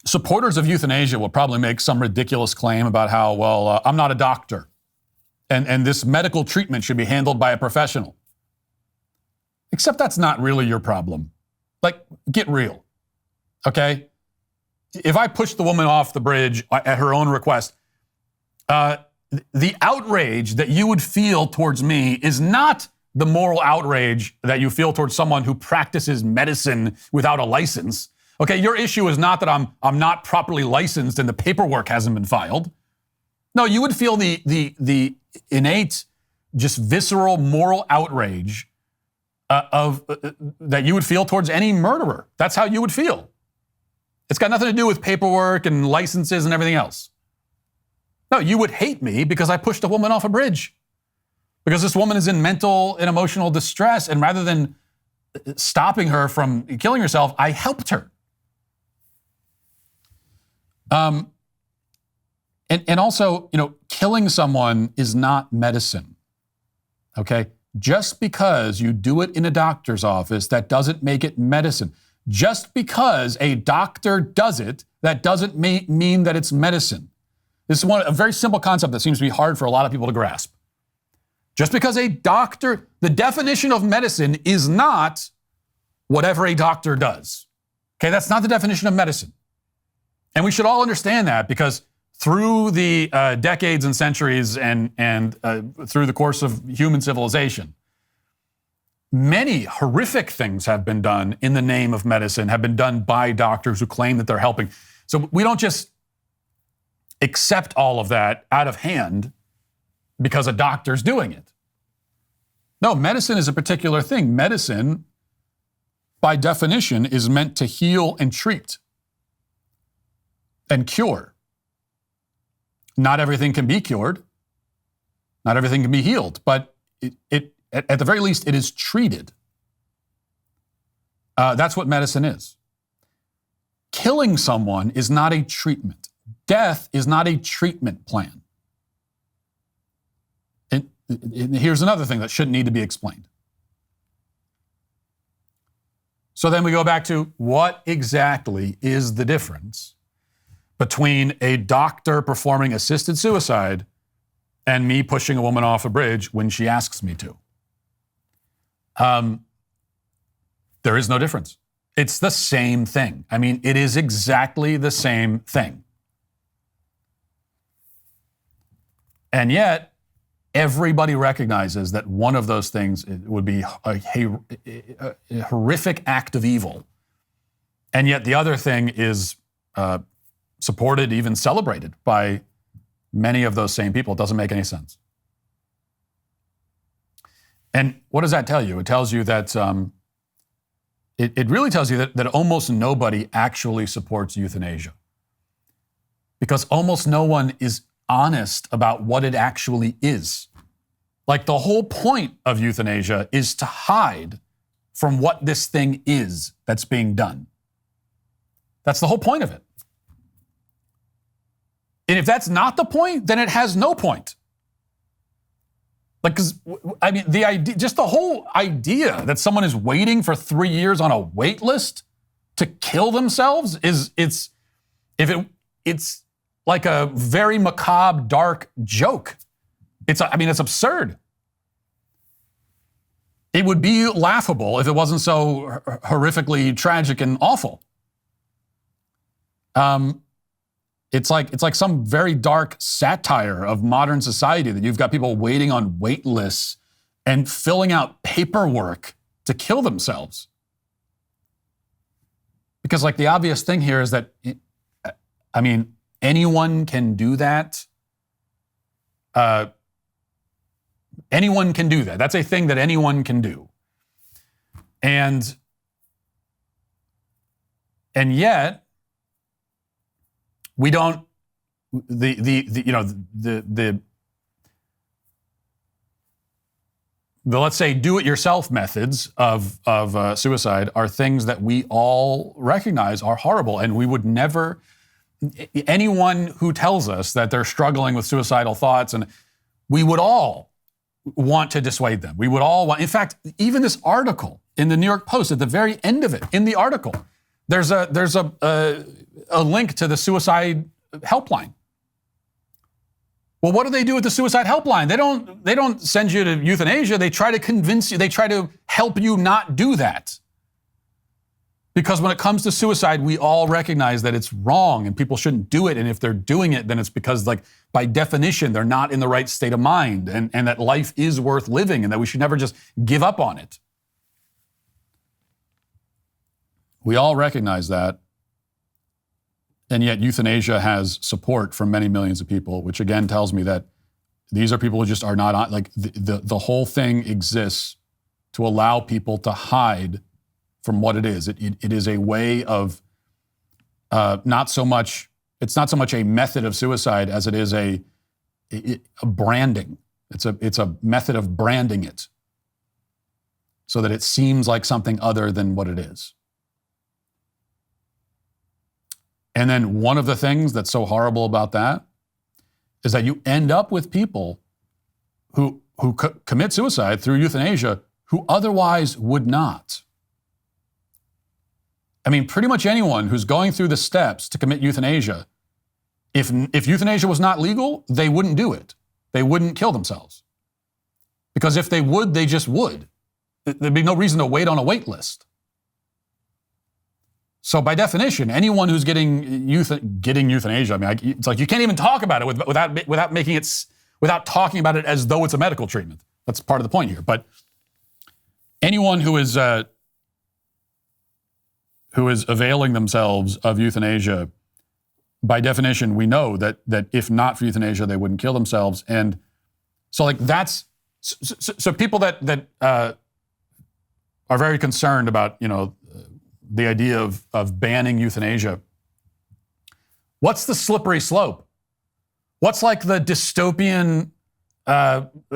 supporters of euthanasia will probably make some ridiculous claim about how, well, I'm not a doctor, and this medical treatment should be handled by a professional. Except that's not really your problem. Like, get real, okay? If I push the woman off the bridge at her own request, the outrage that you would feel towards me is not the moral outrage that you feel towards someone who practices medicine without a license. Okay, your issue is not that I'm not properly licensed and the paperwork hasn't been filed. No, you would feel the innate, just visceral moral outrage that you would feel towards any murderer. That's how you would feel. It's got nothing to do with paperwork and licenses and everything else. No, you would hate me because I pushed a woman off a bridge. Because this woman is in mental and emotional distress, and rather than stopping her from killing herself, I helped her. And also, killing someone is not medicine, okay? Just because you do it in a doctor's office, that doesn't make it medicine. Just because a doctor does it, that doesn't mean that it's medicine. This is a very simple concept that seems to be hard for a lot of people to grasp. Just because a doctor, the definition of medicine is not whatever a doctor does. Okay, that's not the definition of medicine. And we should all understand that, because through the decades and centuries and through the course of human civilization, many horrific things have been done in the name of medicine, have been done by doctors who claim that they're helping. So we don't just accept all of that out of hand because a doctor's doing it. No, medicine is a particular thing. Medicine, by definition, is meant to heal and treat and cure. Not everything can be cured. Not everything can be healed, but it at the very least, it is treated. That's what medicine is. Killing someone is not a treatment. Death is not a treatment plan. And here's another thing that shouldn't need to be explained. So then we go back to, what exactly is the difference between a doctor performing assisted suicide and me pushing a woman off a bridge when she asks me to. There is no difference. It's the same thing. I mean, it is exactly the same thing. And yet, everybody recognizes that one of those things would be a horrific act of evil. And yet the other thing is supported, even celebrated by many of those same people. It doesn't make any sense. And what does that tell you? It tells you that, it really tells you that almost nobody actually supports euthanasia. Because almost no one is honest about what it actually is. Like, the whole point of euthanasia is to hide from what this thing is that's being done. That's the whole point of it. And if that's not the point, then it has no point. Like, because, I mean, the idea, just the whole idea that someone is waiting for 3 years on a wait list to kill themselves it's like a very macabre, dark joke. It's absurd. It would be laughable if it wasn't so horrifically tragic and awful. It's like some very dark satire of modern society that you've got people waiting on wait lists and filling out paperwork to kill themselves. Because, like, the obvious thing here is that, I mean, anyone can do that. Anyone can do that. That's a thing that anyone can do. And yet, we don't, the let's say do-it-yourself methods of suicide are things that we all recognize are horrible, and we would never, anyone who tells us that they're struggling with suicidal thoughts, and we would all want to dissuade them. We would all want, in fact, even this article in the New York Post, at the very end of it, in the article, there's a link to the suicide helpline. Well, what do they do with the suicide helpline? They don't send you to euthanasia. They try to convince you. They try to help you not do that. Because when it comes to suicide, we all recognize that it's wrong and people shouldn't do it. And if they're doing it, then it's because, like, by definition, they're not in the right state of mind, and that life is worth living and that we should never just give up on it. We all recognize that. And yet euthanasia has support from many millions of people, which again tells me that these are people who just are not on, like, the whole thing exists to allow people to hide from what it is. It is a way of it's not so much a method of suicide as it is a branding. It's a method of branding it so that it seems like something other than what it is. And then one of the things that's so horrible about that is that you end up with people who commit suicide through euthanasia who otherwise would not. I mean, pretty much anyone who's going through the steps to commit euthanasia, if euthanasia was not legal, they wouldn't do it. They wouldn't kill themselves. Because if they would, they just would. There'd be no reason to wait on a wait list. So by definition, anyone who's getting euthanasia, I mean, it's like you can't even talk about it without talking about it as though it's a medical treatment. That's part of the point here. But anyone who is availing themselves of euthanasia, by definition, we know that if not for euthanasia, they wouldn't kill themselves. And so, like, that's so people that are very concerned about, the idea of banning euthanasia. What's the slippery slope? What's, like, the dystopian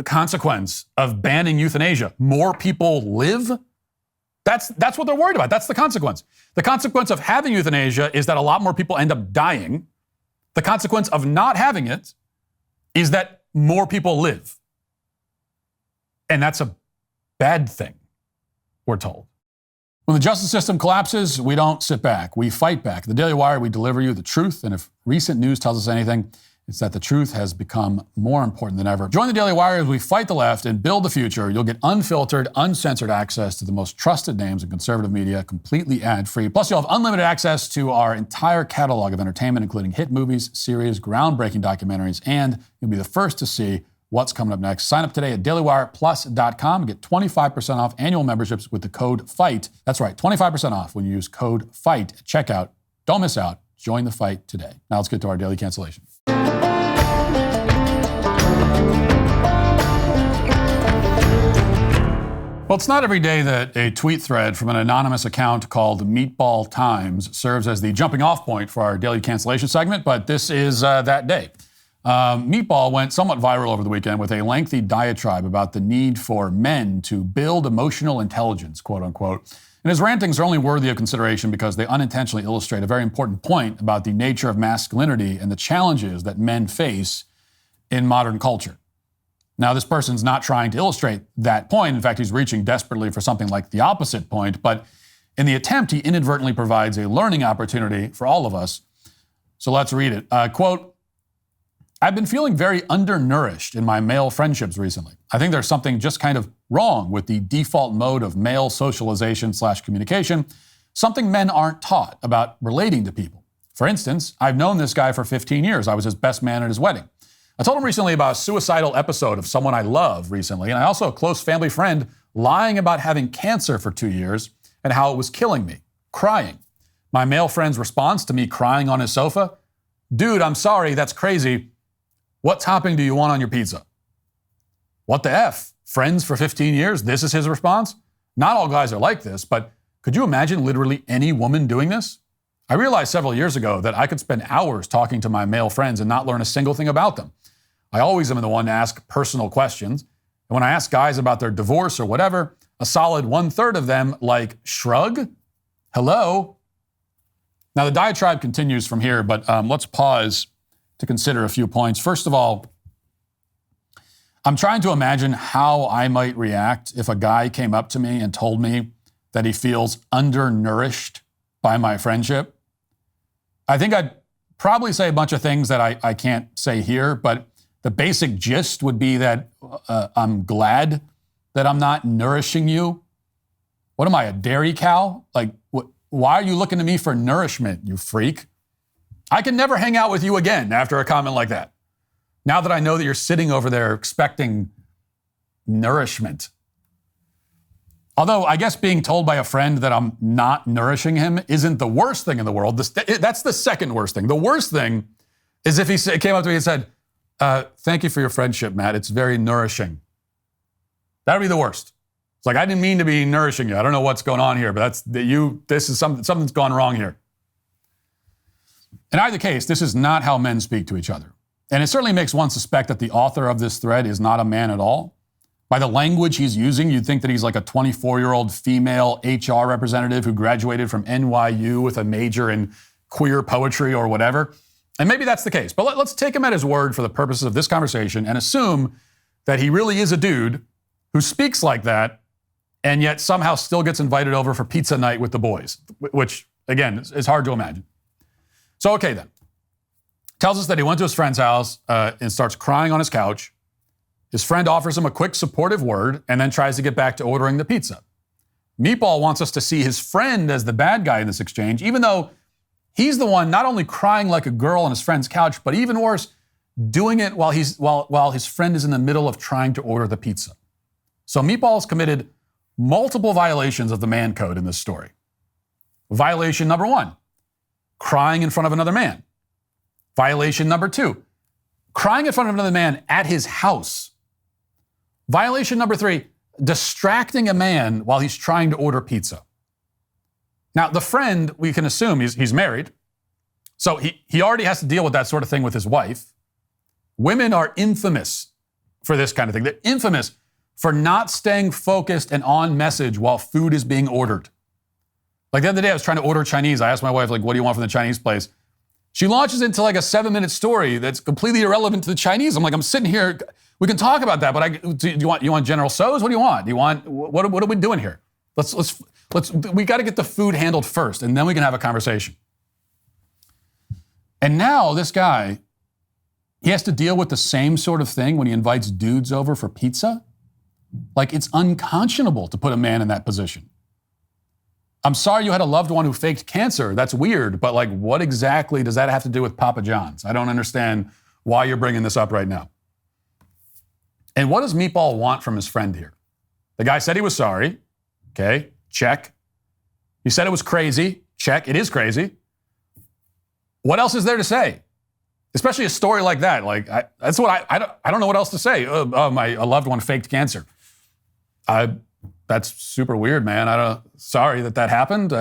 consequence of banning euthanasia? More people live? That's what they're worried about. That's the consequence. The consequence of having euthanasia is that a lot more people end up dying. The consequence of not having it is that more people live. And that's a bad thing, we're told. When the justice system collapses, we don't sit back. We fight back. The Daily Wire, we deliver you the truth. And if recent news tells us anything, It's that the truth has become more important than ever. Join the Daily Wire as we fight the left and build the future. You'll get unfiltered, uncensored access to the most trusted names in conservative media, completely ad-free. Plus, you'll have unlimited access to our entire catalog of entertainment, including hit movies, series, groundbreaking documentaries, and you'll be the first to see what's coming up next. Sign up today at dailywireplus.com and get 25% off annual memberships with the code FIGHT. That's right, 25% off when you use code FIGHT at checkout. Don't miss out. Join the fight today. Now let's get to our daily cancellation. Well, it's not every day that a tweet thread from an anonymous account called Meatball Times serves as the jumping off point for our daily cancellation segment, but this is that day. Meatball went somewhat viral over the weekend with a lengthy diatribe about the need for men to build emotional intelligence, quote unquote. And his rantings are only worthy of consideration because they unintentionally illustrate a very important point about the nature of masculinity and the challenges that men face in modern culture. Now, this person's not trying to illustrate that point. In fact, he's reaching desperately for something like the opposite point. But in the attempt, he inadvertently provides a learning opportunity for all of us. So let's read it. Quote, I've been feeling very undernourished in my male friendships recently. I think there's something just kind of wrong with the default mode of male socialization/communication, something men aren't taught about relating to people. For instance, I've known this guy for 15 years. I was his best man at his wedding. I told him recently about a suicidal episode of someone I love recently, and I also a close family friend lying about having cancer for 2 years and how it was killing me, crying. My male friend's response to me crying on his sofa, dude, I'm sorry, that's crazy. What topping do you want on your pizza? What the F? Friends for 15 years, this is his response? Not all guys are like this, but could you imagine literally any woman doing this? I realized several years ago that I could spend hours talking to my male friends and not learn a single thing about them. I always am the one to ask personal questions. And when I ask guys about their divorce or whatever, a solid 1/3 of them like shrug, hello. Now the diatribe continues from here, but let's pause to consider a few points. First of all, I'm trying to imagine how I might react if a guy came up to me and told me that he feels undernourished by my friendship. I think I'd probably say a bunch of things that I can't say here, but the basic gist would be that I'm glad that I'm not nourishing you. What am I, a dairy cow? Like, why are you looking to me for nourishment, you freak? I can never hang out with you again after a comment like that. Now that I know that you're sitting over there expecting nourishment. Although I guess being told by a friend that I'm not nourishing him isn't the worst thing in the world. That's the second worst thing. The worst thing is if he came up to me and said, thank you for your friendship, Matt. It's very nourishing. That would be the worst. It's like, I didn't mean to be nourishing you. I don't know what's going on here, but something's gone wrong here. In either case, this is not how men speak to each other. And it certainly makes one suspect that the author of this thread is not a man at all. By the language he's using, you'd think that he's like a 24-year-old female HR representative who graduated from NYU with a major in queer poetry or whatever. And maybe that's the case. But let's take him at his word for the purposes of this conversation and assume that he really is a dude who speaks like that and yet somehow still gets invited over for pizza night with the boys, which, again, is hard to imagine. So, okay then. Tells us that he went to his friend's house and starts crying on his couch. His friend offers him a quick supportive word and then tries to get back to ordering the pizza. Meatball wants us to see his friend as the bad guy in this exchange, even though he's the one not only crying like a girl on his friend's couch, but even worse, doing it while his friend is in the middle of trying to order the pizza. So Meatball's committed multiple violations of the man code in this story. Violation number 1, crying in front of another man. Violation number 2, crying in front of another man at his house. Violation number 3, distracting a man while he's trying to order pizza. Now, the friend, we can assume he's married, so he already has to deal with that sort of thing with his wife. Women are infamous for this kind of thing. They're infamous for not staying focused and on message while food is being ordered. Like the other day, I was trying to order Chinese. I asked my wife, like, what do you want from the Chinese place? She launches into like a 7-minute story that's completely irrelevant to the Chinese. I'm like, I'm sitting here. We can talk about that, but do you want General Tso's? What do you want? What are we doing here? We got to get the food handled first, and then we can have a conversation. And now this guy, He has to deal with the same sort of thing when he invites dudes over for pizza. Like, it's unconscionable to put a man in that position. I'm sorry you had a loved one who faked cancer. That's weird, but like, what exactly does that have to do with Papa John's? I don't understand why you're bringing this up right now. And what does Meatball want from his friend here? The guy said he was sorry. Okay, check. He said it was crazy. Check, it is crazy. What else is there to say? Especially a story like that. Like, I don't know what else to say. A loved one faked cancer. That's super weird, man. Sorry that happened.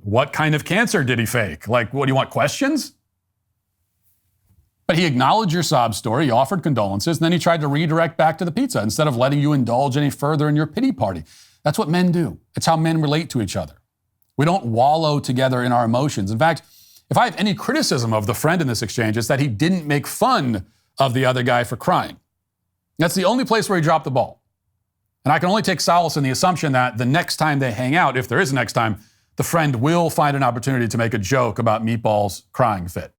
What kind of cancer did he fake? Like, what do you want, questions? But he acknowledged your sob story, he offered condolences, and then he tried to redirect back to the pizza instead of letting you indulge any further in your pity party. That's what men do. It's how men relate to each other. We don't wallow together in our emotions. In fact, if I have any criticism of the friend in this exchange, it's that he didn't make fun of the other guy for crying. That's the only place where he dropped the ball. And I can only take solace in the assumption that the next time they hang out, if there is a next time, the friend will find an opportunity to make a joke about Meatball's crying fit.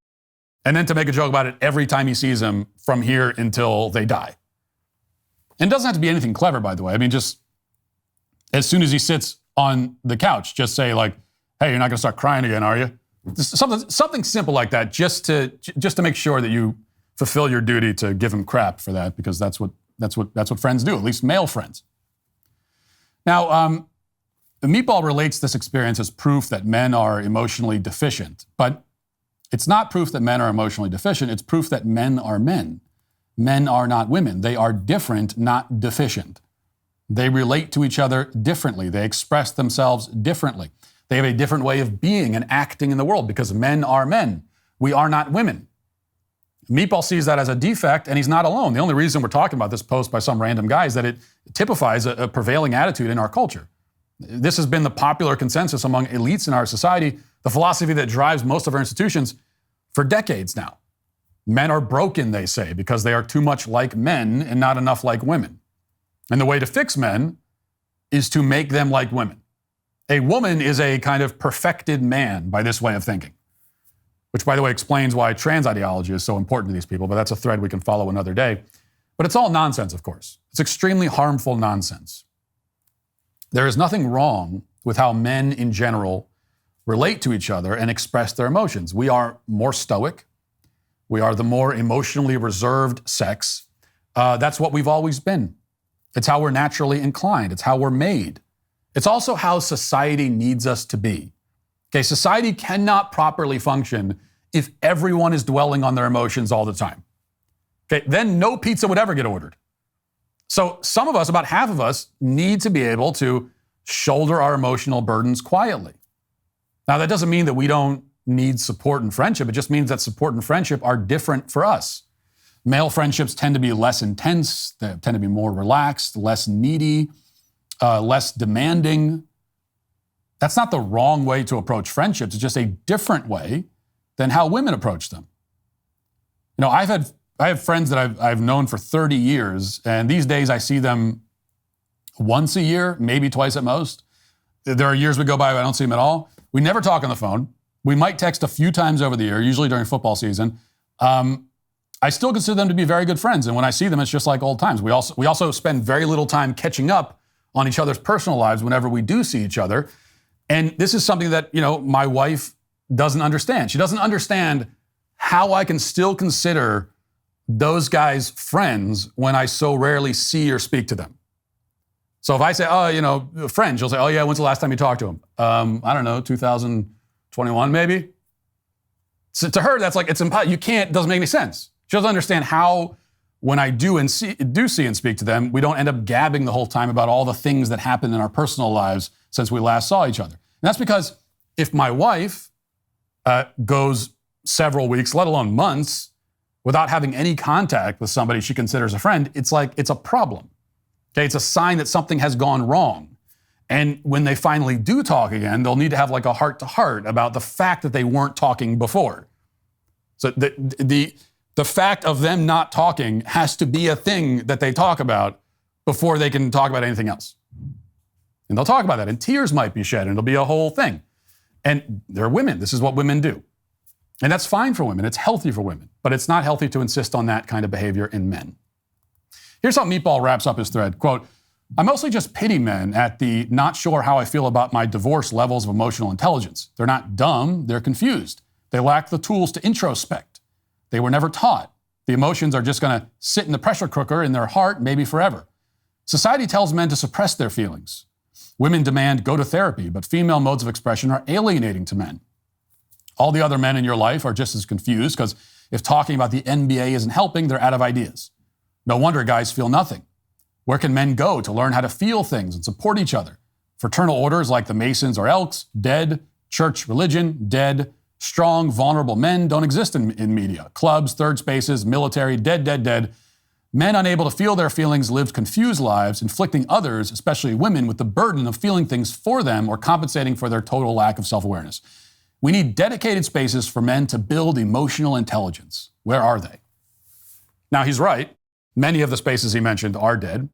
And then to make a joke about it every time he sees him from here until they die. And it doesn't have to be anything clever, by the way. I mean, just as soon as he sits on the couch, just say like, hey, you're not going to start crying again, are you? Just something simple like that, just to make sure that you fulfill your duty to give him crap for that, because that's what friends do, at least male friends. Now, Meatball relates this experience as proof that men are emotionally deficient, but it's not proof that men are emotionally deficient. It's proof that men are men. Men are not women. They are different, not deficient. They relate to each other differently. They express themselves differently. They have a different way of being and acting in the world because men are men. We are not women. Meatball sees that as a defect, and he's not alone. The only reason we're talking about this post by some random guy is that it typifies a prevailing attitude in our culture. This has been the popular consensus among elites in our society, the philosophy that drives most of our institutions for decades now. Men are broken, they say, because they are too much like men and not enough like women. And the way to fix men is to make them like women. A woman is a kind of perfected man by this way of thinking, which, by the way, explains why trans ideology is so important to these people, but that's a thread we can follow another day. But it's all nonsense, of course. It's extremely harmful nonsense. There is nothing wrong with how men in general relate to each other and express their emotions. We are more stoic. We are the more emotionally reserved sex. That's what we've always been. It's how we're naturally inclined. It's how we're made. It's also how society needs us to be. Okay, society cannot properly function if everyone is dwelling on their emotions all the time. Okay, then no pizza would ever get ordered. So some of us, about half of us, need to be able to shoulder our emotional burdens quietly. Now, that doesn't mean that we don't need support and friendship. It just means that support and friendship are different for us. Male friendships tend to be less intense. They tend to be more relaxed, less needy, less demanding. That's not the wrong way to approach friendships. It's just a different way than how women approach them. You know, I have friends that I've known for 30 years, and these days I see them once a year, maybe twice at most. There are years we go by where I don't see them at all. We never talk on the phone. We might text a few times over the year, usually during football season. I still consider them to be very good friends, and when I see them, it's just like old times. We also spend very little time catching up on each other's personal lives whenever we do see each other. And this is something that, my wife doesn't understand. She doesn't understand how I can still consider those guys friends when I so rarely see or speak to them. So if I say, friend, she'll say, oh yeah, when's the last time you talked to him? I don't know, 2021 maybe? So to her, that's like, it's impossible. Doesn't make any sense. She doesn't understand how, when I do see and speak to them, we don't end up gabbing the whole time about all the things that happened in our personal lives since we last saw each other. And that's because if my wife goes several weeks, let alone months, without having any contact with somebody she considers a friend, it's a problem. Okay, it's a sign that something has gone wrong. And when they finally do talk again, they'll need to have like a heart-to-heart about the fact that they weren't talking before. So the fact of them not talking has to be a thing that they talk about before they can talk about anything else. And they'll talk about that, and tears might be shed, and it'll be a whole thing. And they're women. This is what women do. And that's fine for women. It's healthy for women. But it's not healthy to insist on that kind of behavior in men. Here's how Meatball wraps up his thread. Quote, I mostly just pity men at the not sure how I feel about my divorce levels of emotional intelligence. They're not dumb, they're confused. They lack the tools to introspect. They were never taught. The emotions are just going to sit in the pressure cooker in their heart, maybe forever. Society tells men to suppress their feelings. Women demand go to therapy, but female modes of expression are alienating to men. All the other men in your life are just as confused because if talking about the NBA isn't helping, they're out of ideas. No wonder guys feel nothing. Where can men go to learn how to feel things and support each other? Fraternal orders like the Masons or Elks, dead. Church religion, dead. Strong, vulnerable men don't exist in media. Clubs, third spaces, military, dead. Men unable to feel their feelings lived confused lives, inflicting others, especially women, with the burden of feeling things for them or compensating for their total lack of self-awareness. We need dedicated spaces for men to build emotional intelligence. Where are they? Now, he's right. Many of the spaces he mentioned are dead.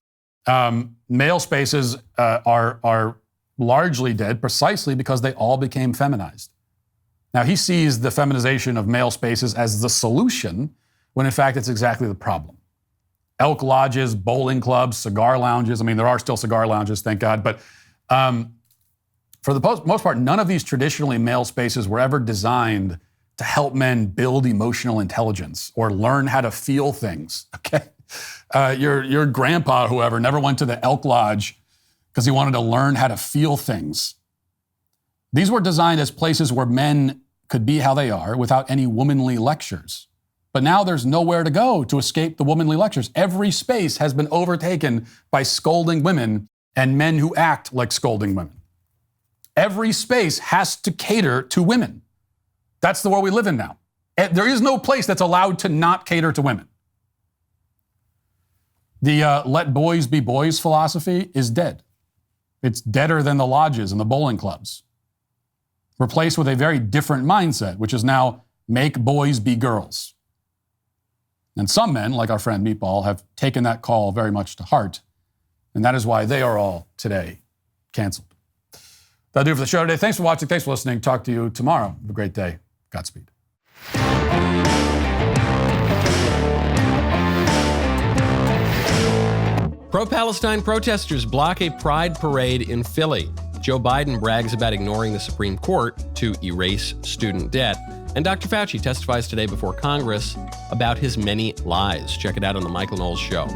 Male spaces are largely dead precisely because they all became feminized. Now, he sees the feminization of male spaces as the solution, when in fact it's exactly the problem. Elk lodges, bowling clubs, cigar lounges. I mean, there are still cigar lounges, thank God. But for the most part, none of these traditionally male spaces were ever designed to help men build emotional intelligence or learn how to feel things, okay? Your grandpa, whoever, never went to the Elk Lodge because he wanted to learn how to feel things. These were designed as places where men could be how they are without any womanly lectures. But now there's nowhere to go to escape the womanly lectures. Every space has been overtaken by scolding women and men who act like scolding women. Every space has to cater to women. That's the world we live in now. There is no place that's allowed to not cater to women. The let boys be boys philosophy is dead. It's deader than the lodges and the bowling clubs. Replaced with a very different mindset, which is now make boys be girls. And some men, like our friend Meatball, have taken that call very much to heart. And that is why they are all today canceled. That'll do it for the show today. Thanks for watching. Thanks for listening. Talk to you tomorrow. Have a great day. Godspeed. Pro-Palestine protesters block a pride parade in Philly. Joe Biden brags about ignoring the Supreme Court to erase student debt. And Dr. Fauci testifies today before Congress about his many lies. Check it out on The Michael Knowles Show.